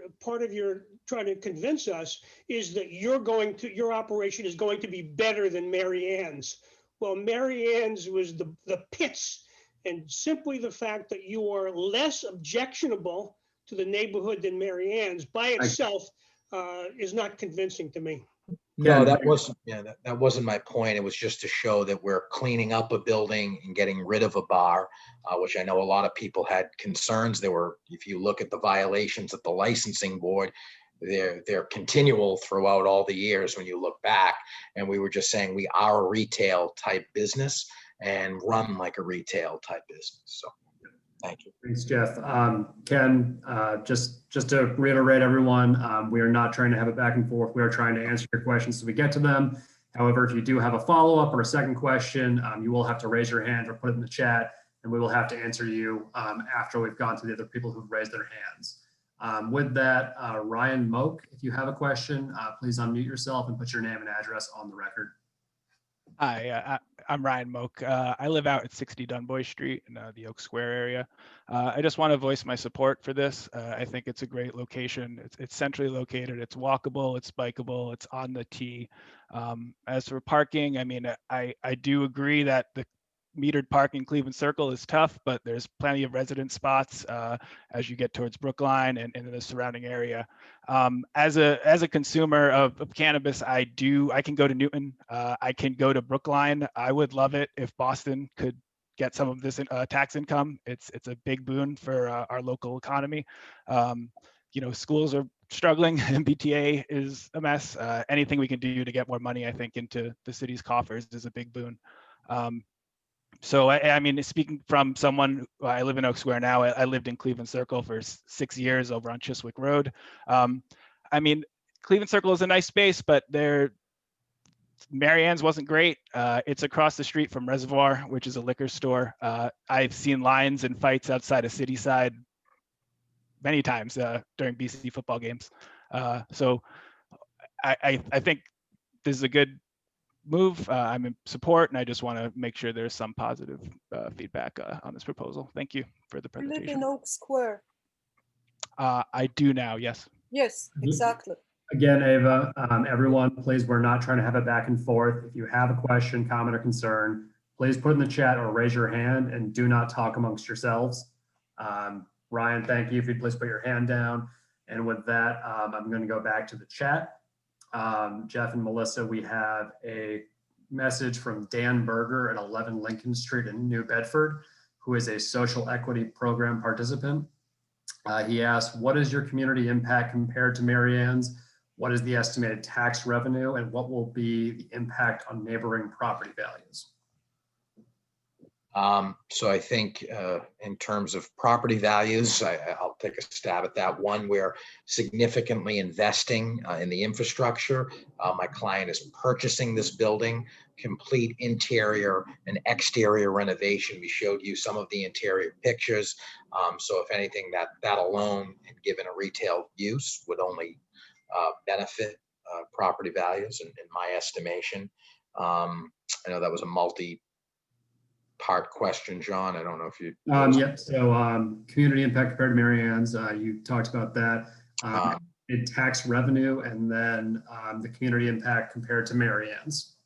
trying to convince us is that your operation is going to be better than Mary Ann's. Well, Mary Ann's was the pits. And simply the fact that you are less objectionable to the neighborhood than Mary Ann's by itself is not convincing to me. No, that wasn't my point. It was just to show that we're cleaning up a building and getting rid of a bar, which I know a lot of people had concerns. If you look at the violations at the licensing board, they're continual throughout all the years when you look back. And we were just saying we are a retail type business and run like a retail type business. So thank you. Thanks, Jeff. Ken, just to reiterate everyone, we are not trying to have it back and forth. We are trying to answer your questions so we get to them. However, if you do have a follow-up or a second question, you will have to raise your hand or put it in the chat, and we will have to answer you after we've gone to the other people who've raised their hands. With that, Ryan Moak, if you have a question, please unmute yourself and put your name and address on the record. Hi, I'm Ryan Moak. I live out at 60 Dunboy Street in the Oak Square area. I just want to voice my support for this. I think it's a great location. It's centrally located. It's walkable. It's bikeable. It's on the T. As for parking, I mean, I do agree that the metered parking Cleveland Circle is tough, but there's plenty of resident spots as you get towards Brookline and in the surrounding area. As a consumer of cannabis, I can go to Newton. I can go to Brookline. I would love it if Boston could get some of this tax income. It's a big boon for our local economy. Schools are struggling. MBTA is a mess. Anything we can do to get more money, I think, into the city's coffers is a big boon. So I mean, speaking from someone, I live in Oak Square now. I lived in Cleveland Circle for 6 years over on Chiswick Road. I mean, Cleveland Circle is a nice space, but Mary Ann's wasn't great. It's across the street from Reservoir, which is a liquor store. I've seen lines and fights outside of Cityside many times during BC football games. So I think this is a good move. I'm in support, and I just want to make sure there's some positive feedback on this proposal. Thank you for the You live presentation. in Oak Square. I do now, yes. Yes, exactly. Again, Ava, everyone, please, we're not trying to have it back and forth. If you have a question, comment, or concern, please put it in the chat or raise your hand, and do not talk amongst yourselves. Ryan, thank you. If you'd please put your hand down. And with that, I'm going to go back to the chat. Jeff and Melissa, we have a message from Dan Berger at 11 Lincoln Street in New Bedford, who is a social equity program participant. He asked, what is your community impact compared to Mary Ann's? What is the estimated tax revenue, and what will be the impact on neighboring property values? So I think in terms of property values, I'll take a stab at that one. We're significantly investing in the infrastructure. My client is purchasing this building, complete interior and exterior renovation. We showed you some of the interior pictures. So if anything, that alone, and given a retail use, would only benefit property values in my estimation. I know that was a multi-part question, John. I don't know if you. Yep. So community impact compared to Mary Ann's, you talked about that. In tax revenue, and then the community impact compared to Mary Ann's.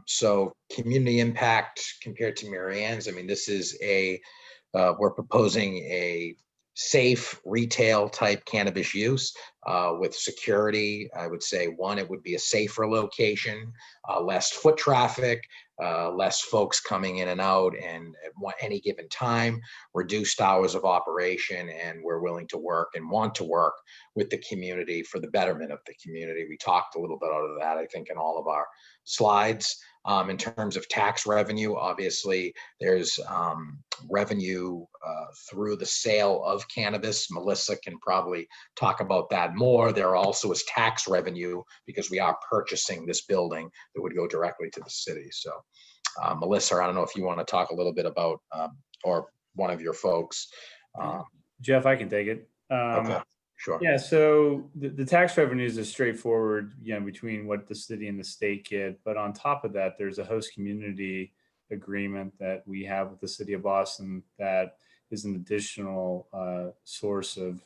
So community impact compared to Mary Ann's, I mean, this is we're proposing a safe retail type cannabis use with security. I would say one, it would be a safer location, less foot traffic, less folks coming in and out, and at any given time, reduced hours of operation, and we're willing to work and want to work with the community for the betterment of the community. We talked a little bit out of that, I think, in all of our slides. In terms of tax revenue, obviously, there's revenue through the sale of cannabis. Melissa can probably talk about that more. There also is tax revenue because we are purchasing this building that would go directly to the city. So Melissa, I don't know if you want to talk a little bit about, or one of your folks. Jeff, I can take it. Okay, sure. Yeah, so the tax revenues is straightforward, between what the city and the state get. But on top of that, there's a host community agreement that we have with the city of Boston that is an additional source of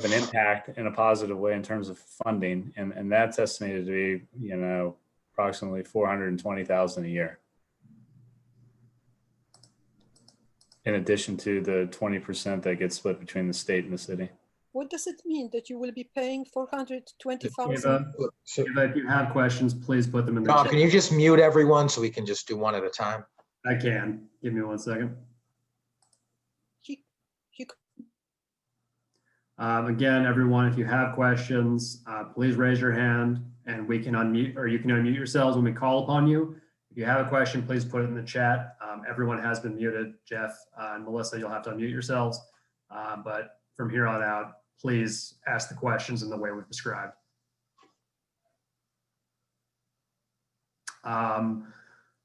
an impact in a positive way in terms of funding. And that's estimated to be, approximately $420,000 a year. In addition to the 20% that gets split between the state and the city. What does it mean that you will be paying $420,000? Eva, if you have questions, please put them in the Tom, chat. can you just mute everyone so we can just do one at a time? I can. Give me 1 second. Again, everyone, if you have questions, please raise your hand and we can unmute, or you can unmute yourselves when we call upon you. If you have a question, please put it in the chat. Everyone has been muted. Jeff and Melissa, you'll have to unmute yourselves. But from here on out, please ask the questions in the way we've described.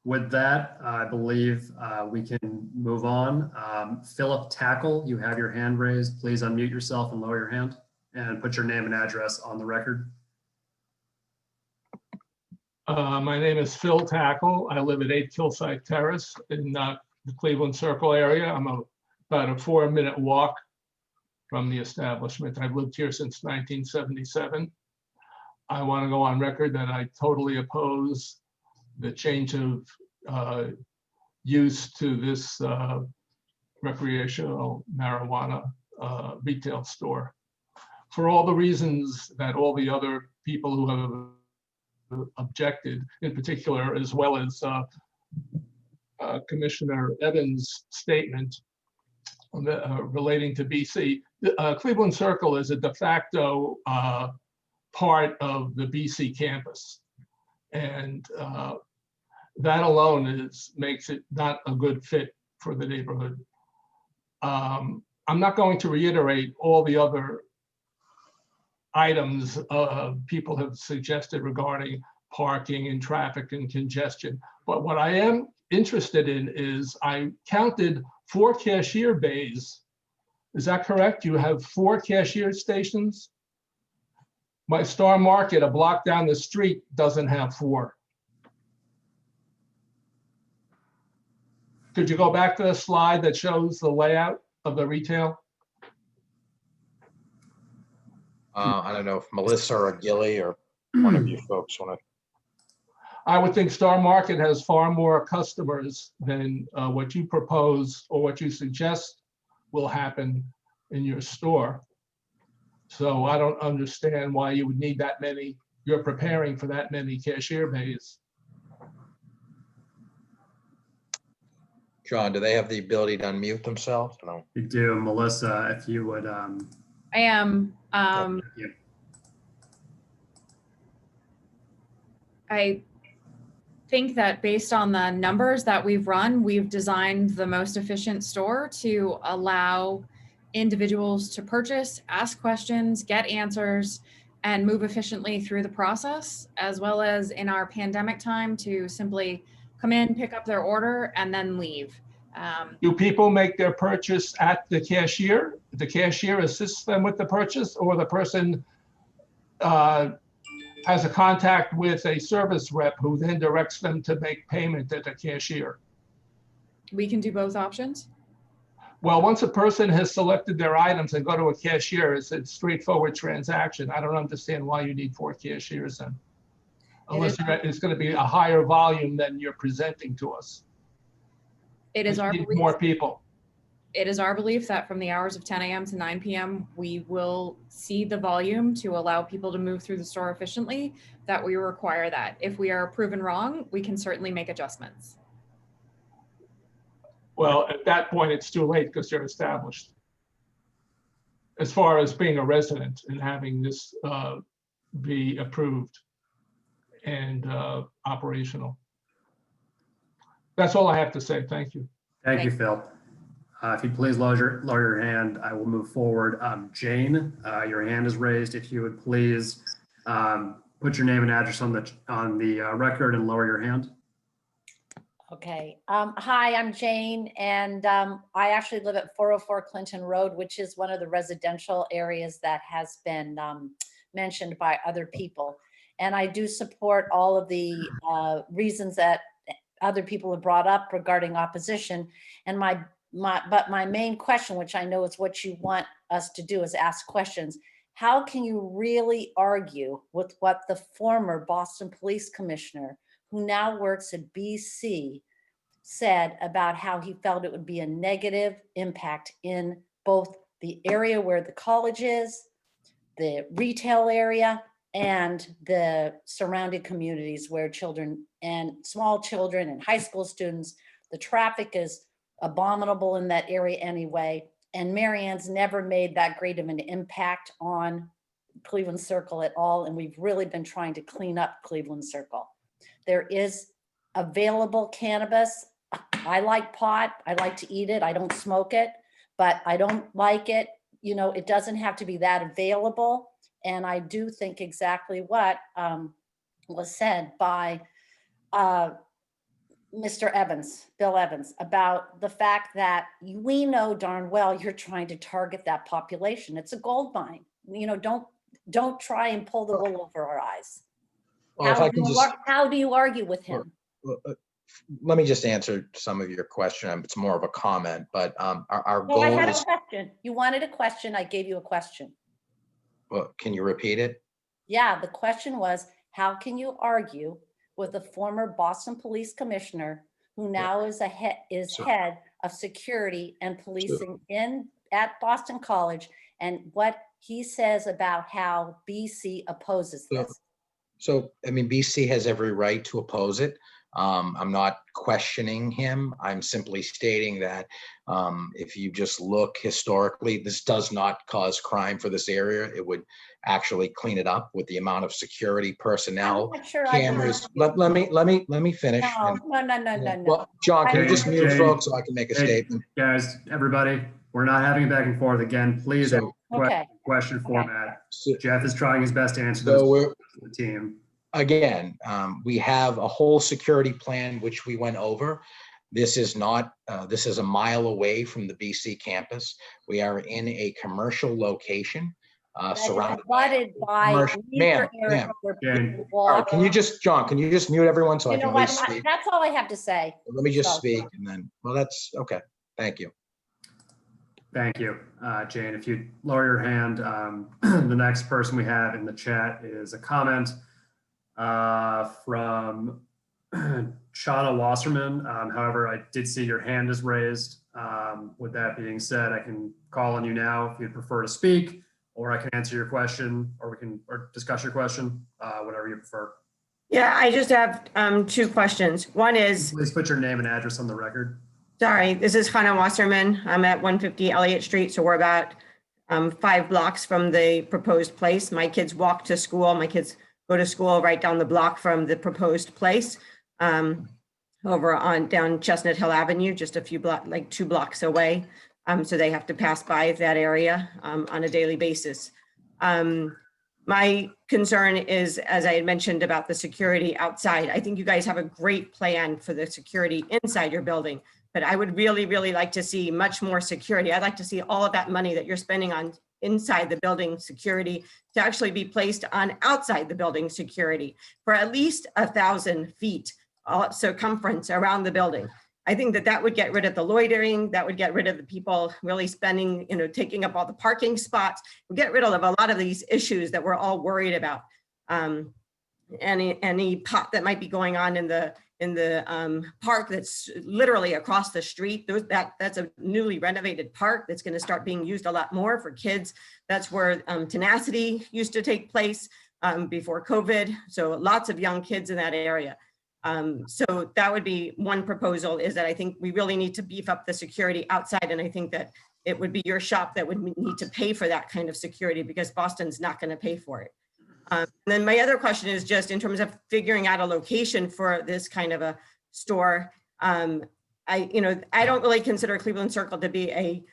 With that, I believe we can move on. Philip Tackle, you have your hand raised. Please unmute yourself and lower your hand and put your name and address on the record. My name is Phil Tackle. I live at 8 Kilsyth Terrace in the Cleveland Circle area. I'm about a 4-minute walk from the establishment. I've lived here since 1977. I want to go on record that I totally oppose the change of use to this recreational marijuana retail store. For all the reasons that all the other people who have objected, in particular, as well as Commissioner Evans' statement, relating to BC. Cleveland Circle is a de facto part of the BC campus. And that alone makes it not a good fit for the neighborhood. I'm not going to reiterate all the other items people have suggested regarding parking and traffic and congestion. But what I am interested in is I counted 4 cashier bays. Is that correct? You have 4 cashier stations? My Star Market, a block down the street, doesn't have 4. Could you go back to the slide that shows the layout of the retail? I don't know if Melissa or Gilly or one of you folks want to. I would think Star Market has far more customers than what you propose or what you suggest will happen in your store. So I don't understand why you would need that many. You're preparing for that many cashier bays. John, do they have the ability to unmute themselves? No. You do, Melissa, if you would. I am. I think that based on the numbers that we've run, we've designed the most efficient store to allow individuals to purchase, ask questions, get answers, and move efficiently through the process, as well as in our pandemic time to simply come in, pick up their order, and then leave. Do people make their purchase at the cashier? The cashier assists them with the purchase, or the person has a contact with a service rep who then directs them to make payment at the cashier? We can do both options. Well, once a person has selected their items and go to a cashier, it's a straightforward transaction. I don't understand why you need 4 cashiers then. Unless it's going to be a higher volume than you're presenting to us. It is our belief. More people. It is our belief that from the hours of 10 a.m. to 9 p.m., we will see the volume to allow people to move through the store efficiently, that we require that. If we are proven wrong, we can certainly make adjustments. Well, at that point, it's too late because you're established. As far as being a resident and having this be approved and operational. That's all I have to say. Thank you. Thank you, Phil. If you please lower your hand, I will move forward. Jane, your hand is raised. If you would please put your name and address on the record and lower your hand. Okay. Hi, I'm Jane, and I actually live at 404 Clinton Road, which is one of the residential areas that has been mentioned by other people. And I do support all of the reasons that other people have brought up regarding opposition. And but my main question, which I know is what you want us to do, is ask questions. How can you really argue with what the former Boston Police Commissioner, who now works at BC, said about how he felt it would be a negative impact in both the area where the college is, the retail area, and the surrounding communities where children and small children and high school students, the traffic is abominable in that area anyway. And Marianne's never made that great of an impact on Cleveland Circle at all. And we've really been trying to clean up Cleveland Circle. There is available cannabis. I like pot. I like to eat it. I don't smoke it, but I don't like it. You know, it doesn't have to be that available. And I do think exactly what was said by Mr. Evans, Bill Evans, about the fact that we know darn well you're trying to target that population. It's a gold mine. You know, don't try and pull the wool over our eyes. Well, How do you argue with him? Let me just answer some of your question. It's more of a comment, but our No, goal I had is. a question. You wanted a question. I gave you a question. Well, can you repeat it? Yeah, the question was, how can you argue with the former Boston Police Commissioner, who now is head of security and policing at Boston College, and what he says about how BC opposes this? So, I mean, BC has every right to oppose it. I'm not questioning him. I'm simply stating that if you just look historically, this does not cause crime for this area. It would actually clean it up with the amount of security personnel, I'm not sure I cameras. agree. Let me finish. No, no. Well, John, can you just Hey, mute Jane, folks so I can make a hey, statement? Guys, everybody, we're not having it back and forth again. Please, So- Okay. question format. So- Jeff is trying his best to answer So those we're, for the team. again, we have a whole security plan, which we went over. This is not, this is a mile away from the BC campus. We are in a commercial location, That is surrounded by flooded by commercial- leisure ma'am, areas ma'am. where Jane. people All right, walk. can you just, John, can you just mute everyone so I You know can at what? least speak? That's all I have to say. Let me just So- speak and then, well, that's, okay, thank you. Thank you, Jane. If you lower your hand, the next person we have in the chat is a comment from Shauna Wasserman. However, I did see your hand is raised. With that being said, I can call on you now if you'd prefer to speak, or I can answer your question, or we can discuss your question, whatever you prefer. Yeah, I just have two questions. One is, Please put your name and address on the record. sorry, this is Hannah Wasserman. I'm at 150 Elliott Street, so we're about 5 blocks from the proposed place. My kids walk to school. My kids go to school right down the block from the proposed place, over on down Chestnut Hill Avenue, just a few blocks, like 2 blocks away. So they have to pass by that area on a daily basis. My concern is, as I had mentioned about the security outside, I think you guys have a great plan for the security inside your building, but I would really, really like to see much more security. I'd like to see all of that money that you're spending on inside the building security to actually be placed on outside the building security for at least 1,000 feet circumference around the building. I think that that would get rid of the loitering, that would get rid of the people really spending, taking up all the parking spots, would get rid of a lot of these issues that we're all worried about. Any pot that might be going on in the park that's literally across the street, that's a newly renovated park that's going to start being used a lot more for kids. That's where tenacity used to take place before COVID. So lots of young kids in that area. So that would be one proposal, is that I think we really need to beef up the security outside. And I think that it would be your shop that would need to pay for that kind of security, because Boston's not going to pay for it. Then my other question is just in terms of figuring out a location for this kind of a store. I don't really consider Cleveland Circle to be a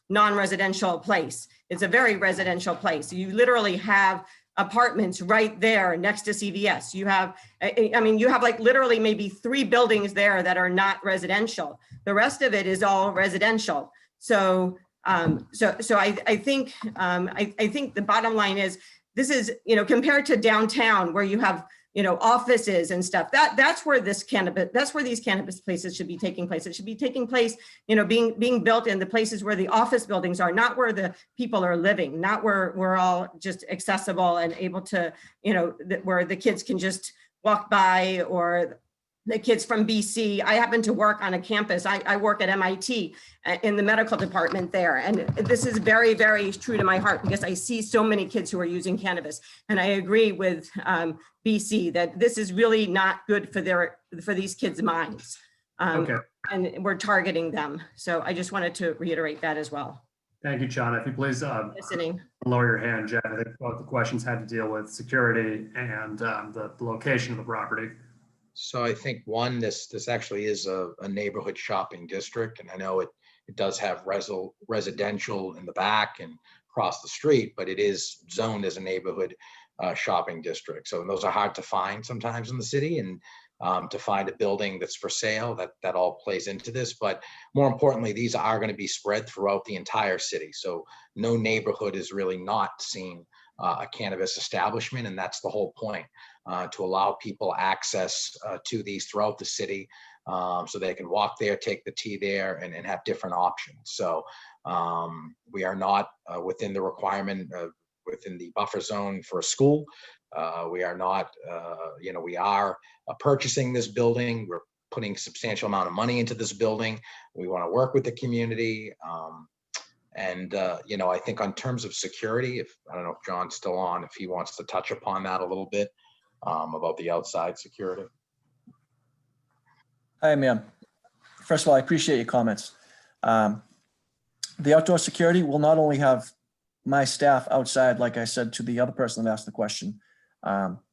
non-residential place. It's a very residential place. You literally have apartments right there next to CVS. You have, you have like literally maybe 3 buildings there that are not residential. The rest of it is all residential. So I think the bottom line is, this is, compared to downtown where you have, offices and stuff, that's where these cannabis places should be taking place. It should be taking place, being built in the places where the office buildings are, not where the people are living, not where we're all just accessible and able to, where the kids can just walk by, or the kids from BC. I happen to work on a campus. I work at MIT in the medical department there. And this is very, very true to my heart, because I see so many kids who are using cannabis. And I agree with BC that this is really not good for these kids' minds. Okay. And we're targeting them. So I just wanted to reiterate that as well. Thank you, Chana. If you please Listening. lower your hand, Jeff. I think both the questions had to deal with security and the location of the property. So I think one, this actually is a neighborhood shopping district, and I know it does have residential in the back and across the street, but it is zoned as a neighborhood shopping district. So those are hard to find sometimes in the city, and to find a building that's for sale, that all plays into this. But more importantly, these are going to be spread throughout the entire city. So no neighborhood is really not seeing a cannabis establishment, and that's the whole point, to allow people access to these throughout the city, so they can walk there, take the tea there, and have different options. So we are not within the requirement within the buffer zone for a school. We are not, we are purchasing this building. We're putting a substantial amount of money into this building. We want to work with the community. I think on terms of security, I don't know if John's still on, if he wants to touch upon that a little bit. about the outside security. Hi, ma'am. First of all, I appreciate your comments. The outdoor security will not only have my staff outside, like I said to the other person that asked the question,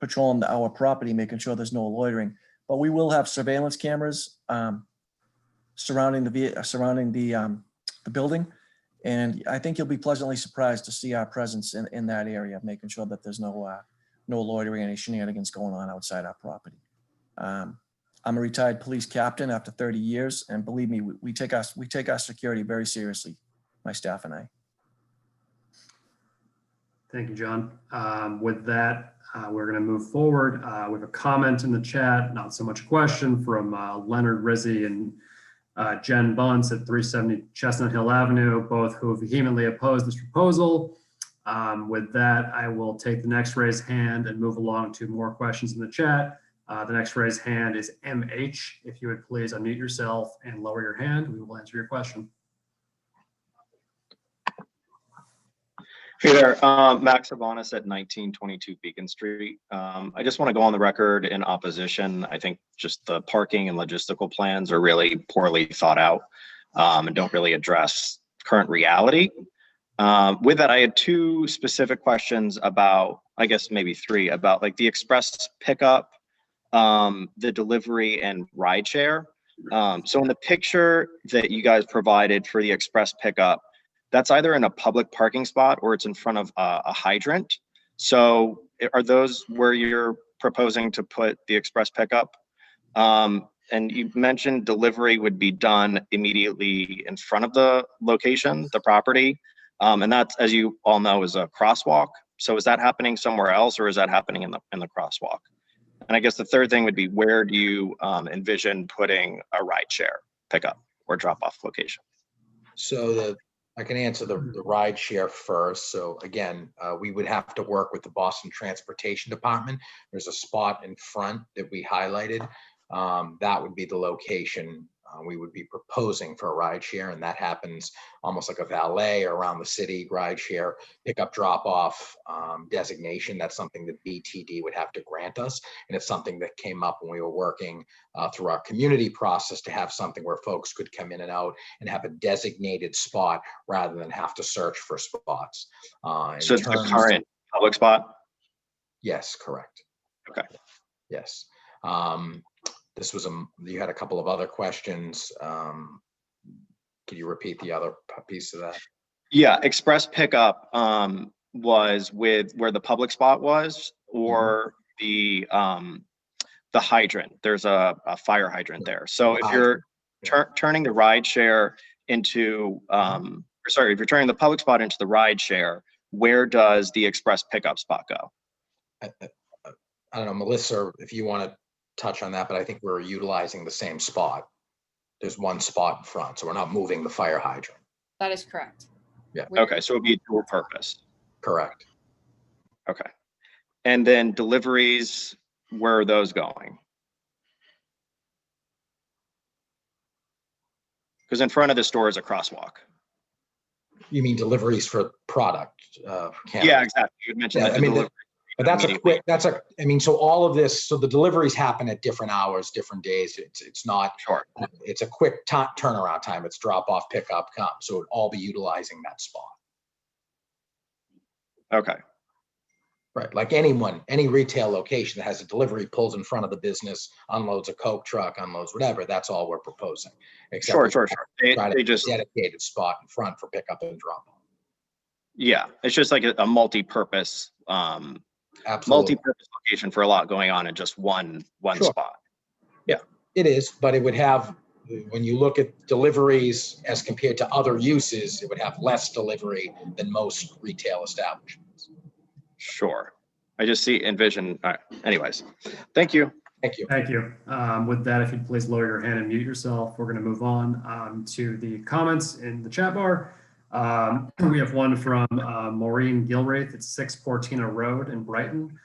patrolling our property, making sure there's no loitering, but we will have surveillance cameras surrounding the building. And I think you'll be pleasantly surprised to see our presence in that area, making sure that there's no loitering, any shenanigans going on outside our property. I'm a retired police captain after 30 years, and believe me, we take our security very seriously, my staff and I. Thank you, John. With that, we're going to move forward with a comment in the chat, not so much a question, from Leonard Rizzi and Jen Bunce at 370 Chestnut Hill Avenue, both who vehemently oppose this proposal. With that, I will take the next raised hand and move along to more questions in the chat. The next raised hand is MH. If you would please unmute yourself and lower your hand, we will answer your question. Hey there, Max Savanas at 1922 Beacon Street. I just want to go on the record in opposition. I think just the parking and logistical plans are really poorly thought out and don't really address current reality. With that, I had two specific questions about, I guess maybe three, about like the express pickup, the delivery and rideshare. So in the picture that you guys provided for the express pickup, that's either in a public parking spot or it's in front of a hydrant. So are those where you're proposing to put the express pickup? And you mentioned delivery would be done immediately in front of the location, the property. And that's, as you all know, is a crosswalk. So is that happening somewhere else, or is that happening in the crosswalk? And I guess the third thing would be, where do you envision putting a rideshare pickup or drop-off location? So I can answer the ride share first. So again, we would have to work with the Boston Transportation Department. There's a spot in front that we highlighted. That would be the location we would be proposing for a ride share, and that happens almost like a valet around the city ride share pickup drop off designation. That's something that BTD would have to grant us, and it's something that came up when we were working through our community process to have something where folks could come in and out and have a designated spot rather than have to search for spots. So it's the current public spot? Yes, correct. Okay. Yes. This was you had a couple of other questions. Could you repeat the other piece of that? Yeah, express pickup was with where the public spot was, or the hydrant. There's a fire hydrant there. So if you're turning the ride share into, sorry, if you're turning the public spot into the ride share, where does the express pickup spot go? I don't know, Melissa, if you want to touch on that, but I think we're utilizing the same spot. There's one spot in front, so we're not moving the fire hydrant. That is correct. Yeah. Okay, so it'd be dual purpose. Correct. Okay. And then deliveries, where are those going? Because in front of the store is a crosswalk. You mean deliveries for product? Yeah, exactly. You mentioned that. I mean, but that's a quick, I mean, so all of this, so the deliveries happen at different hours, different days. It's not, sure. It's a quick turnaround time. It's drop off, pick up, come. So it would all be utilizing that spot. Okay. Right. Like any retail location that has a delivery, pulls in front of the business, unloads a Coke truck, unloads whatever. That's all we're proposing. Except Sure. They just dedicated spot in front for pickup and drop off. Yeah. It's just like a multi-purpose, multi-purpose location for a lot going on in just one spot. Yeah, it is, but it would have, when you look at deliveries as compared to other uses, it would have less delivery than most retail establishments. Sure. I just envision. All right. Anyways, thank you. Thank you. Thank you. With that, if you'd please lower your hand and mute yourself, we're going to move on to the comments in the chat bar. We have one from Maureen Gilraith at 6 Portina Road in Brighton.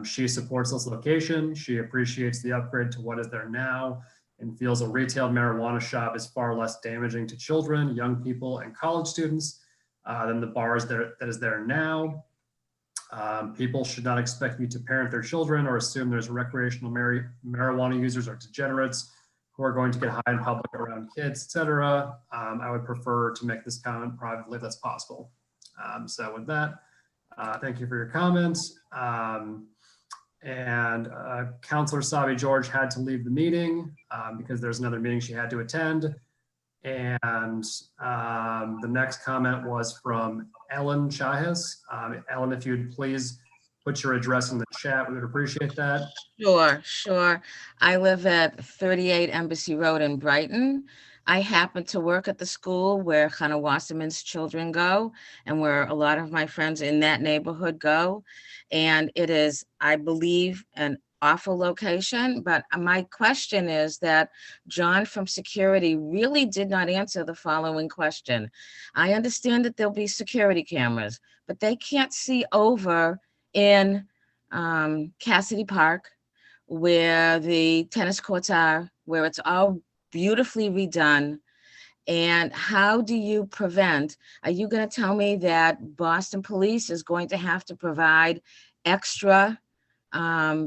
She supports this location. She appreciates the upgrade to what is there now and feels a retail marijuana shop is far less damaging to children, young people, and college students than the bars that is there now. People should not expect me to parent their children or assume there's recreational marijuana users or degenerates who are going to get high in public around kids, etc. I would prefer to make this comment privately if that's possible. So with that, thank you for your comments. Councillor Sabi George had to leave the meeting because there's another meeting she had to attend. And the next comment was from Ellen Chahes. Ellen, if you'd please put your address in the chat, we would appreciate that. Sure. I live at 38 Embassy Road in Brighton. I happen to work at the school where Hannah Wasserman's children go and where a lot of my friends in that neighborhood go. And it is, I believe, an awful location. But my question is that John from security really did not answer the following question. I understand that there'll be security cameras, but they can't see over in Cassidy Park, where the tennis courts are, where it's all beautifully redone. And how do you prevent, are you going to tell me that Boston Police is going to have to provide extra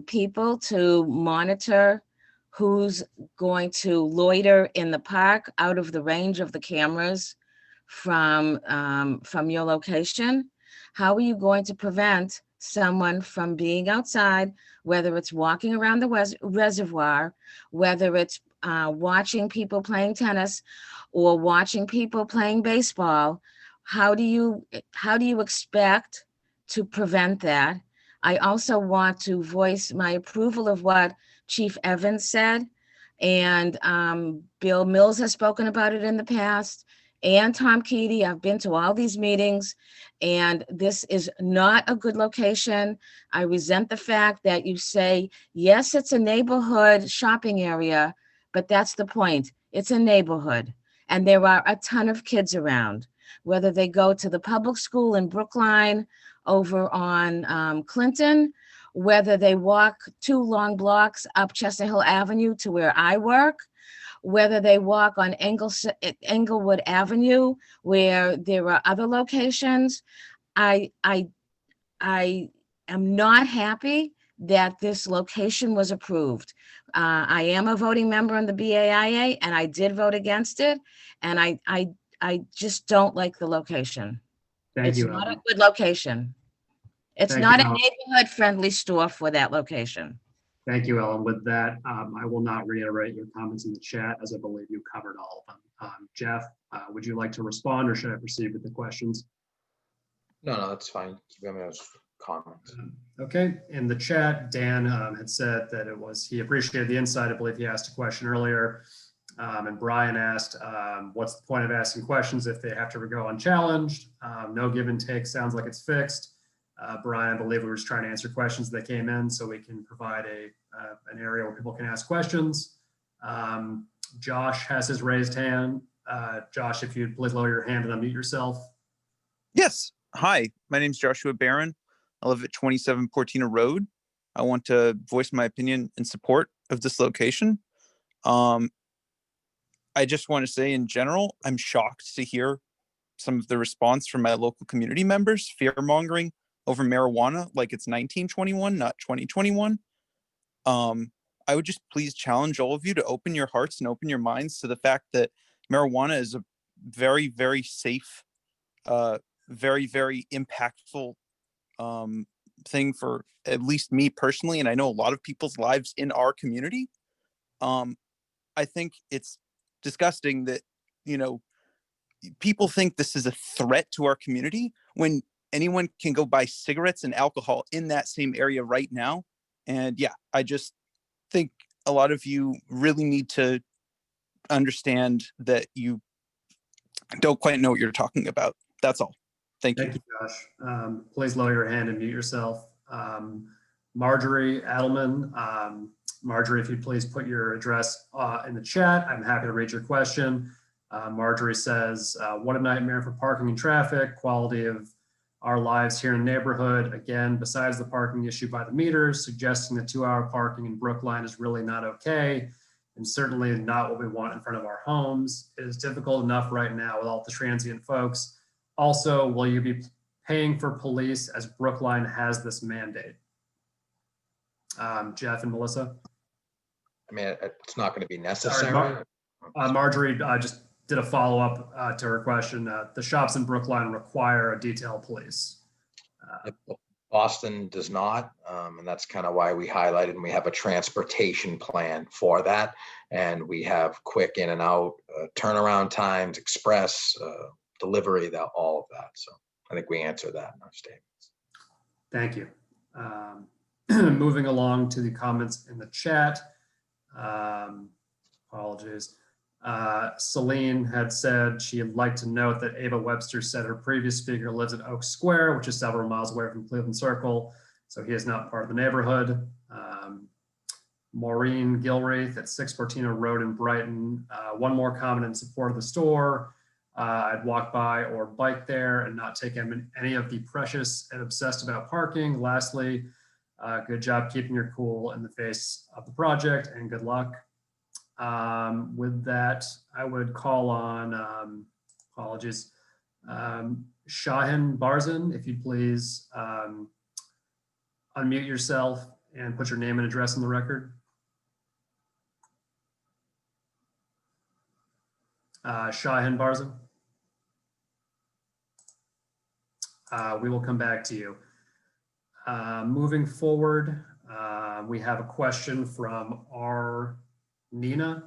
people to monitor who's going to loiter in the park out of the range of the cameras from your location? How are you going to prevent someone from being outside, whether it's walking around the reservoir, whether it's watching people playing tennis or watching people playing baseball? How do you expect to prevent that? I also want to voice my approval of what Chief Evans said, and Bill Mills has spoken about it in the past, and Tom Keaty. I've been to all these meetings, and this is not a good location. I resent the fact that you say, yes, it's a neighborhood shopping area, but that's the point. It's a neighborhood, and there are a ton of kids around, whether they go to the public school in Brookline, over on Clinton, whether they walk 2 long blocks up Chestnut Hill Avenue to where I work, whether they walk on Englewood Avenue, where there are other locations. I am not happy that this location was approved. I am a voting member on the BAIA, and I did vote against it, and I just don't like the location. Thank you, It's not Ellen. a good location. It's Thank not you, a Ellen. neighborhood-friendly store for that location. Thank you, Ellen. With that, I will not reiterate your comments in the chat, as I believe you covered all of them. Jeff, would you like to respond, or should I proceed with the questions? No, that's fine. Keep them as comments. Okay, in the chat, Dan had said that he appreciated the insight. I believe he asked a question earlier. And Brian asked, what's the point of asking questions if they have to go unchallenged? No give and take sounds like it's fixed. Brian, I believe we were just trying to answer questions that came in so we can provide an area where people can ask questions. Josh has his raised hand. Josh, if you'd please lower your hand and unmute yourself. Yes. Hi, my name is Joshua Barron. I live at 27 Portina Road. I want to voice my opinion in support of this location. I just want to say in general, I'm shocked to hear some of the response from my local community members, fear-mongering over marijuana like it's 1921, not 2021. I would just please challenge all of you to open your hearts and open your minds to the fact that marijuana is a very, very safe, very, very impactful thing for at least me personally, and I know a lot of people's lives in our community. I think it's disgusting that, people think this is a threat to our community when anyone can go buy cigarettes and alcohol in that same area right now. And yeah, I just think a lot of you really need to understand that you don't quite know what you're talking about. That's all. Thank you. Thank you, Josh. Please lower your hand and mute yourself. Marjorie Adelman. Marjorie, if you'd please put your address in the chat. I'm happy to read your question. Marjorie says, what a nightmare for parking and traffic, quality of our lives here in the neighborhood. Again, besides the parking issue by the meters, suggesting that 2-hour parking in Brookline is really not okay, and certainly not what we want in front of our homes. It is difficult enough right now with all the transient folks. Also, will you be paying for police as Brookline has this mandate? Jeff and Melissa? I mean, it's not going to be Sorry, necessary. Marjorie just did a follow-up to her question. The shops in Brookline require a detail police. Boston does not, and that's kind of why we highlighted, and we have a transportation plan for that. And we have quick in and out turnaround times, express delivery, all of that. So I think we answered that in our statements. Thank you. Moving along to the comments in the chat. Apologies. Celine had said she'd like to note that Ava Webster said her previous speaker lives at Oak Square, which is several miles away from Cleveland Circle, so he is not part of the neighborhood. Maureen Gilreath at 6 Portino Road in Brighton. One more comment in support of the store. I'd walk by or bike there and not take any of the precious and obsessed about parking. Lastly, good job keeping your cool in the face of the project, and good luck. With that, I would call on, apologies, Shahin Barzan, if you'd please unmute yourself and put your name and address in the record. Shahin Barzan. We will come back to you. Moving forward, we have a question from R. Nina.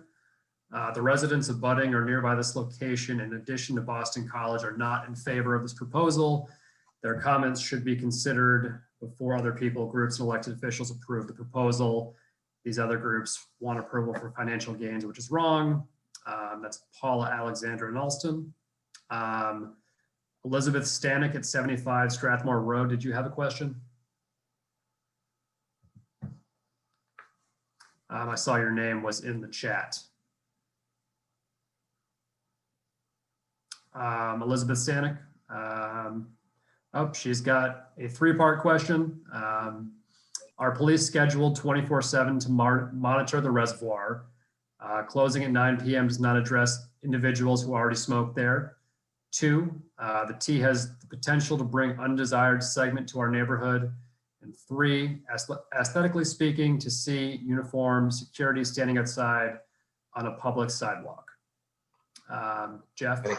The residents abutting or nearby this location, in addition to Boston College, are not in favor of this proposal. Their comments should be considered before other people, groups, and elected officials approve the proposal. These other groups want approval for financial gains, which is wrong. That's Paula, Alexandra, and Alston. Elizabeth Stanek at 75 Strathmore Road. Did you have a question? I saw your name was in the chat. Elizabeth Stanek. Oh, she's got a 3-part question. Are police scheduled 24/7 to monitor the reservoir? Closing at 9 p.m. does not address individuals who already smoke there. 2, the T has the potential to bring undesired segment to our neighborhood. And 3, aesthetically speaking, to see uniformed security standing outside on a public sidewalk. Jeff? I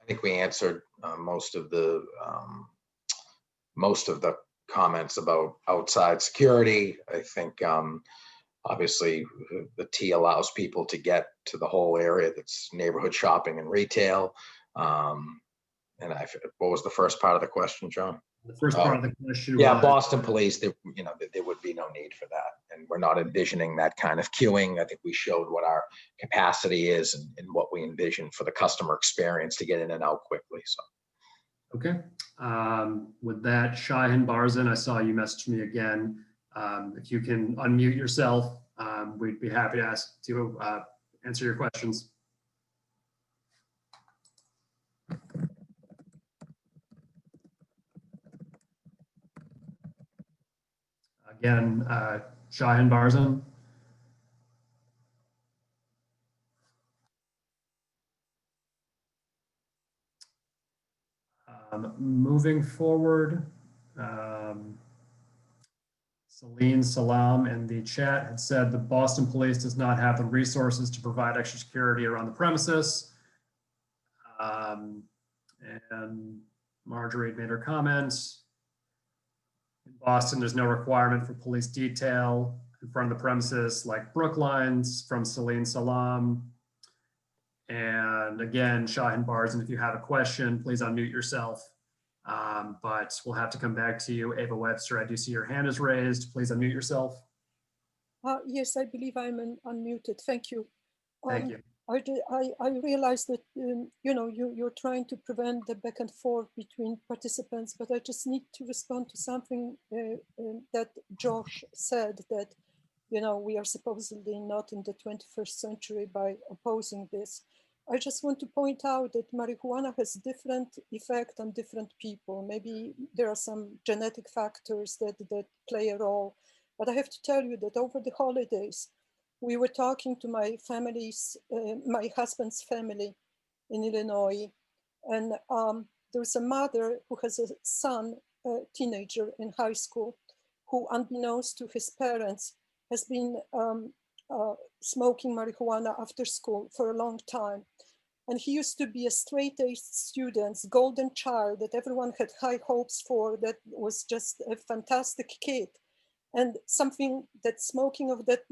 think we answered most of the comments about outside security. I think obviously the T allows people to get to the whole area that's neighborhood shopping and retail. And what was the first part of the question, John? The first part of the question. Yeah, Boston Police, there would be no need for that. And we're not envisioning that kind of queuing. I think we showed what our capacity is and what we envision for the customer experience to get in and out quickly. So. Okay. With that, Shahin Barzan, I saw you message me again. If you can unmute yourself, we'd be happy to answer your questions. Again, Shahin Barzan. Moving forward, Celine Salam in the chat had said the Boston Police does not have the resources to provide extra security around the premises. And Marjorie made her comments. In Boston, there's no requirement for police detail in front of the premises like Brookline's from Celine Salam. And again, Shahin Barzan, if you have a question, please unmute yourself. But we'll have to come back to you. Ava Webster, I do see your hand is raised. Please unmute yourself. Yes, I believe I'm unmuted. Thank you. Thank you. I realize that you're trying to prevent the back and forth between participants, but I just need to respond to something that Josh said, that we are supposedly not in the 21st century by opposing this. I just want to point out that marijuana has different effect on different people. Maybe there are some genetic factors that play a role, but I have to tell you that over the holidays, we were talking to my husband's family in Illinois, and There's a mother who has a son, a teenager in high school, who, unbeknownst to his parents, has been smoking marijuana after school for a long time. And he used to be a straight-A student, golden child that everyone had high hopes for, that was just a fantastic kid. And something that smoking of that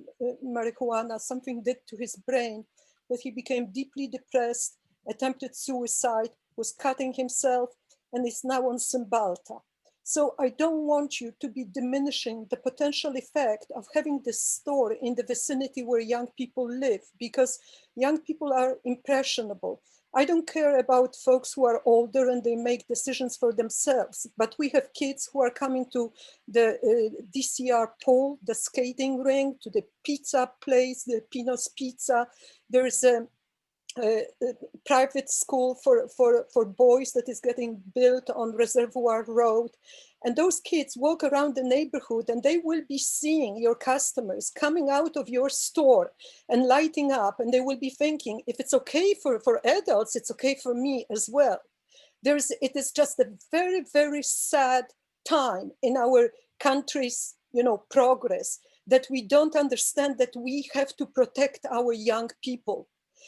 marijuana, something did to his brain, that he became deeply depressed, attempted suicide, was cutting himself, and is now on Cymbalta. So I don't want you to be diminishing the potential effect of having this store in the vicinity where young people live, because young people are impressionable. I don't care about folks who are older and they make decisions for themselves, but we have kids who are coming to the DCR pool, the skating rink, to the pizza place, the Pino's Pizza. There's a private school for boys that is getting built on Reservoir Road. And those kids walk around the neighborhood and they will be seeing your customers coming out of your store and lighting up. And they will be thinking, if it's okay for adults, it's okay for me as well. It is just a very, very sad time in our country's, progress, that we don't understand that we have to protect our young people.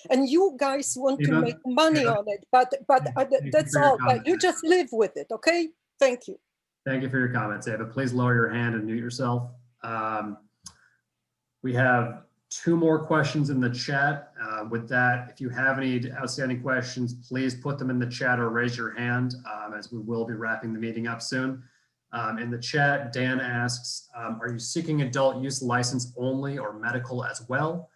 And you guys want to make money on it, but that's all. But you just live with it, okay? Thank you. Thank you for your comments, Ava. Please lower your hand and mute yourself. We have 2 more questions in the chat. With that, if you have any outstanding questions, please put them in the chat or raise your hand, as we will be wrapping the meeting up soon. In the chat, Dan asks, are you seeking adult use license only or medical as well?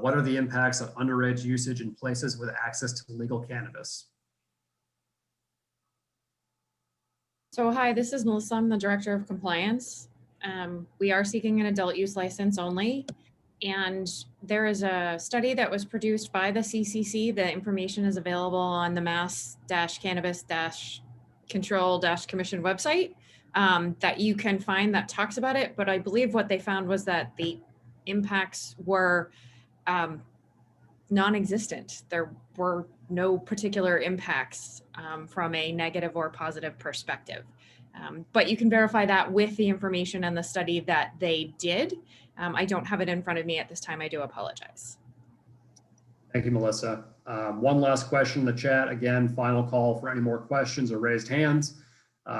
What are the impacts of underage usage in places with access to legal cannabis? So hi, this is Melissa. I'm the Director of Compliance. We are seeking an adult use license only. And there is a study that was produced by the CCC. The information is available on the Mass-Cannabis-Control-Commission website that you can find that talks about it. But I believe what they found was that the impacts were non-existent. There were no particular impacts from a negative or positive perspective. But you can verify that with the information and the study that they did. I don't have it in front of me at this time. I do apologize. Thank you, Melissa. One last question in the chat. Again, final call for any more questions or raised hands.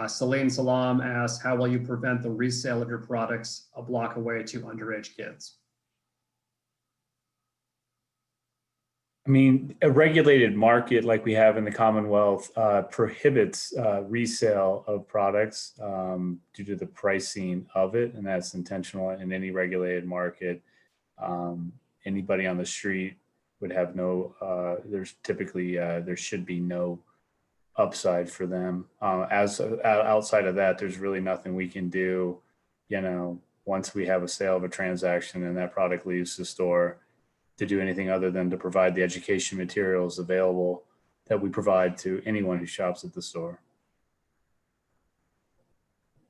Celine Salam asks, how will you prevent the resale of your products a block away to underage kids? I mean, a regulated market like we have in the Commonwealth prohibits resale of products due to the pricing of it, and that's intentional in any regulated market. Anybody on the street would have no, there's typically, there should be no upside for them. Outside of that, there's really nothing we can do, once we have a sale of a transaction and that product leaves the store, to do anything other than to provide the education materials available that we provide to anyone who shops at the store.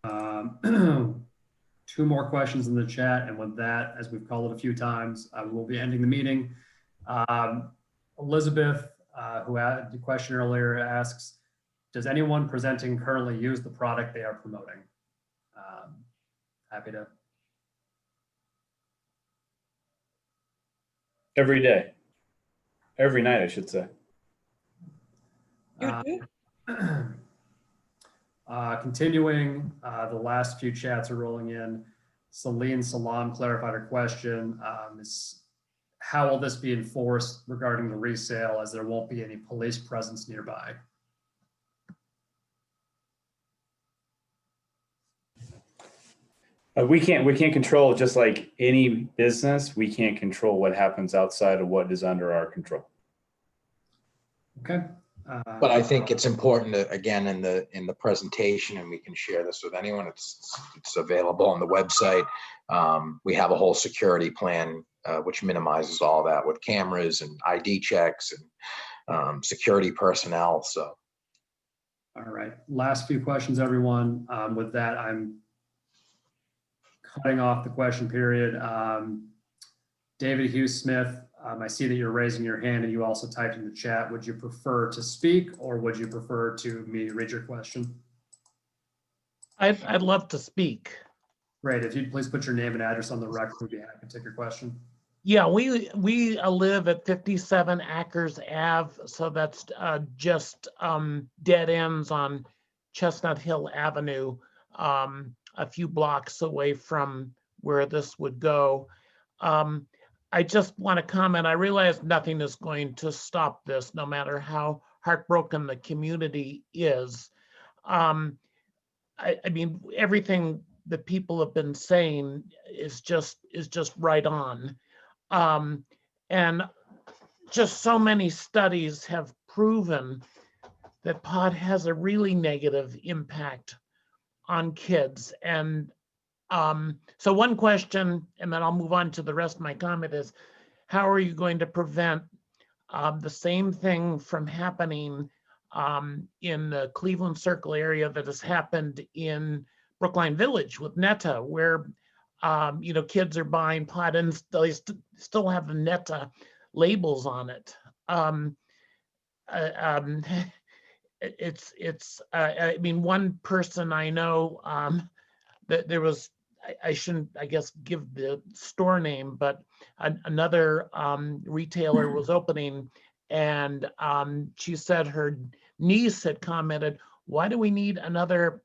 2 more questions in the chat. And with that, as we've called it a few times, we'll be ending the meeting. Elizabeth, who had the question earlier, asks, does anyone presenting currently use the product they are promoting? Happy to. Every day. Every night, I should say. Continuing, the last few chats are rolling in. Celine Salam clarified her question. How will this be enforced regarding the resale, as there won't be any police presence nearby? We can't control, just like any business, we can't control what happens outside of what is under our control. Okay. But I think it's important to, again, in the presentation, and we can share this with anyone, it's available on the website. We have a whole security plan, which minimizes all that with cameras and ID checks and security personnel. So. All right. Last few questions, everyone. With that, I'm cutting off the question period. David Hughes Smith I see that you're raising your hand and you also typed in the chat. Would you prefer to speak or would you prefer to me read your question? I'd love to speak. Great. If you'd please put your name and address on the record, we'd be happy to take your question. Yeah, we live at 57 Acres Ave, so that's just dead ends on Chestnut Hill Avenue, a few blocks away from where this would go. I just want to comment, I realize nothing is going to stop this, no matter how heartbroken the community is. I mean, everything that people have been saying is just right on. And just so many studies have proven that pot has a really negative impact on kids. And so one question, and then I'll move on to the rest of my comment, is how are you going to prevent the same thing from happening in the Cleveland Circle area that has happened in Brookline Village with Netta, where kids are buying pot and they still have the Netta labels on it. I mean, one person I know that there was, I shouldn't, I guess, give the store name, but another retailer was opening, and she said her niece had commented, "Why do we need another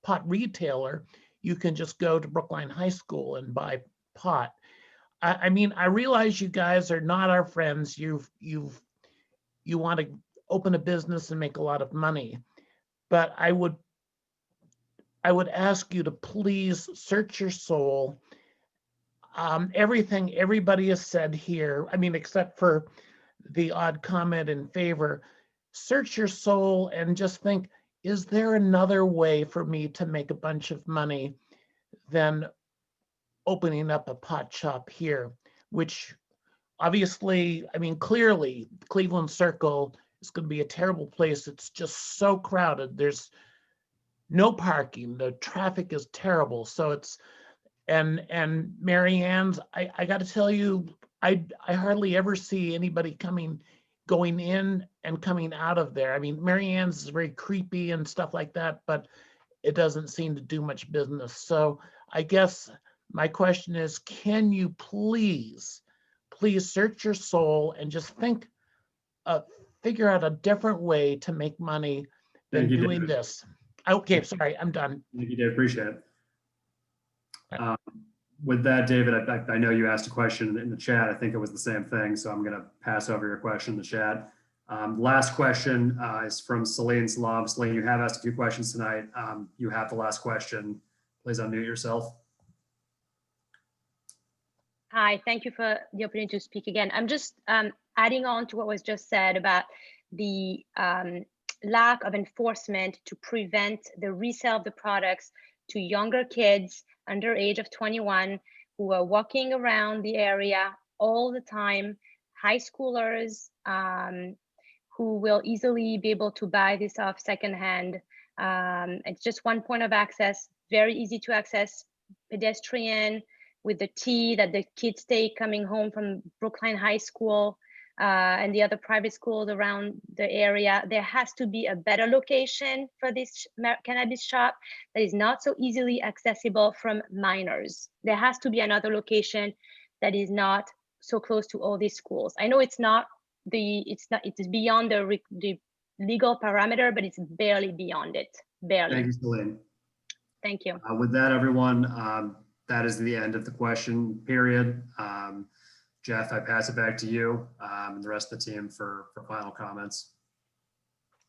pot retailer? You can just go to Brookline High School and buy pot." I mean, I realize you guys are not our friends. You want to open a business and make a lot of money, but I would ask you to please search your soul. Everything everybody has said here, I mean, except for the odd comment in favor, search your soul and just think, is there another way for me to make a bunch of money than opening up a pot shop here? Which obviously, I mean, clearly Cleveland Circle is going to be a terrible place. It's just so crowded. There's no parking. The traffic is terrible. So it's, and Mary Ann's, I got to tell you, I hardly ever see anybody going in and coming out of there. I mean, Mary Ann's is very creepy and stuff like that, but it doesn't seem to do much business. So I guess my question is, can you please search your soul and just think, figure out a different way to make money than doing David. this. Okay, sorry, I'm done. Thank you, Dave. Appreciate it. With that, David, I know you asked a question in the chat. I think it was the same thing, so I'm going to pass over your question in the chat. Last question is from Celine Salam. Celine, you have asked a few questions tonight. You have the last question. Please unmute yourself. Hi, thank you for the opportunity to speak again. I'm just adding on to what was just said about the lack of enforcement to prevent the resale of the products to younger kids under age of 21 who are walking around the area all the time, high schoolers who will easily be able to buy this off secondhand. It's just one point of access, very easy to access, pedestrian, with the tea that the kids take coming home from Brookline High School and the other private schools around the area. There has to be a better location for this cannabis shop that is not so easily accessible from minors. There has to be another location that is not so close to all these schools. I know it's it's beyond the legal parameter, but it's barely beyond it, barely. Thank you, Celine. Thank you. With that, everyone, that is the end of the question period. Jeff, I pass it back to you and the rest of the team for final comments.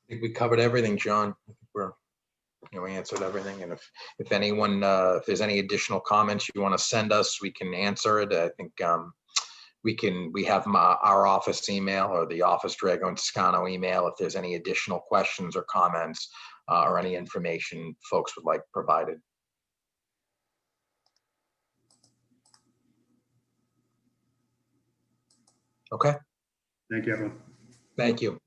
I think we covered everything, John. I think we answered everything. And if anyone, if there's any additional comments you want to send us, we can answer it. I think we have our office email or the office Drago Toscano email if there's any additional questions or comments or any information folks would like provided. Okay. Thank you, everyone. Thank you.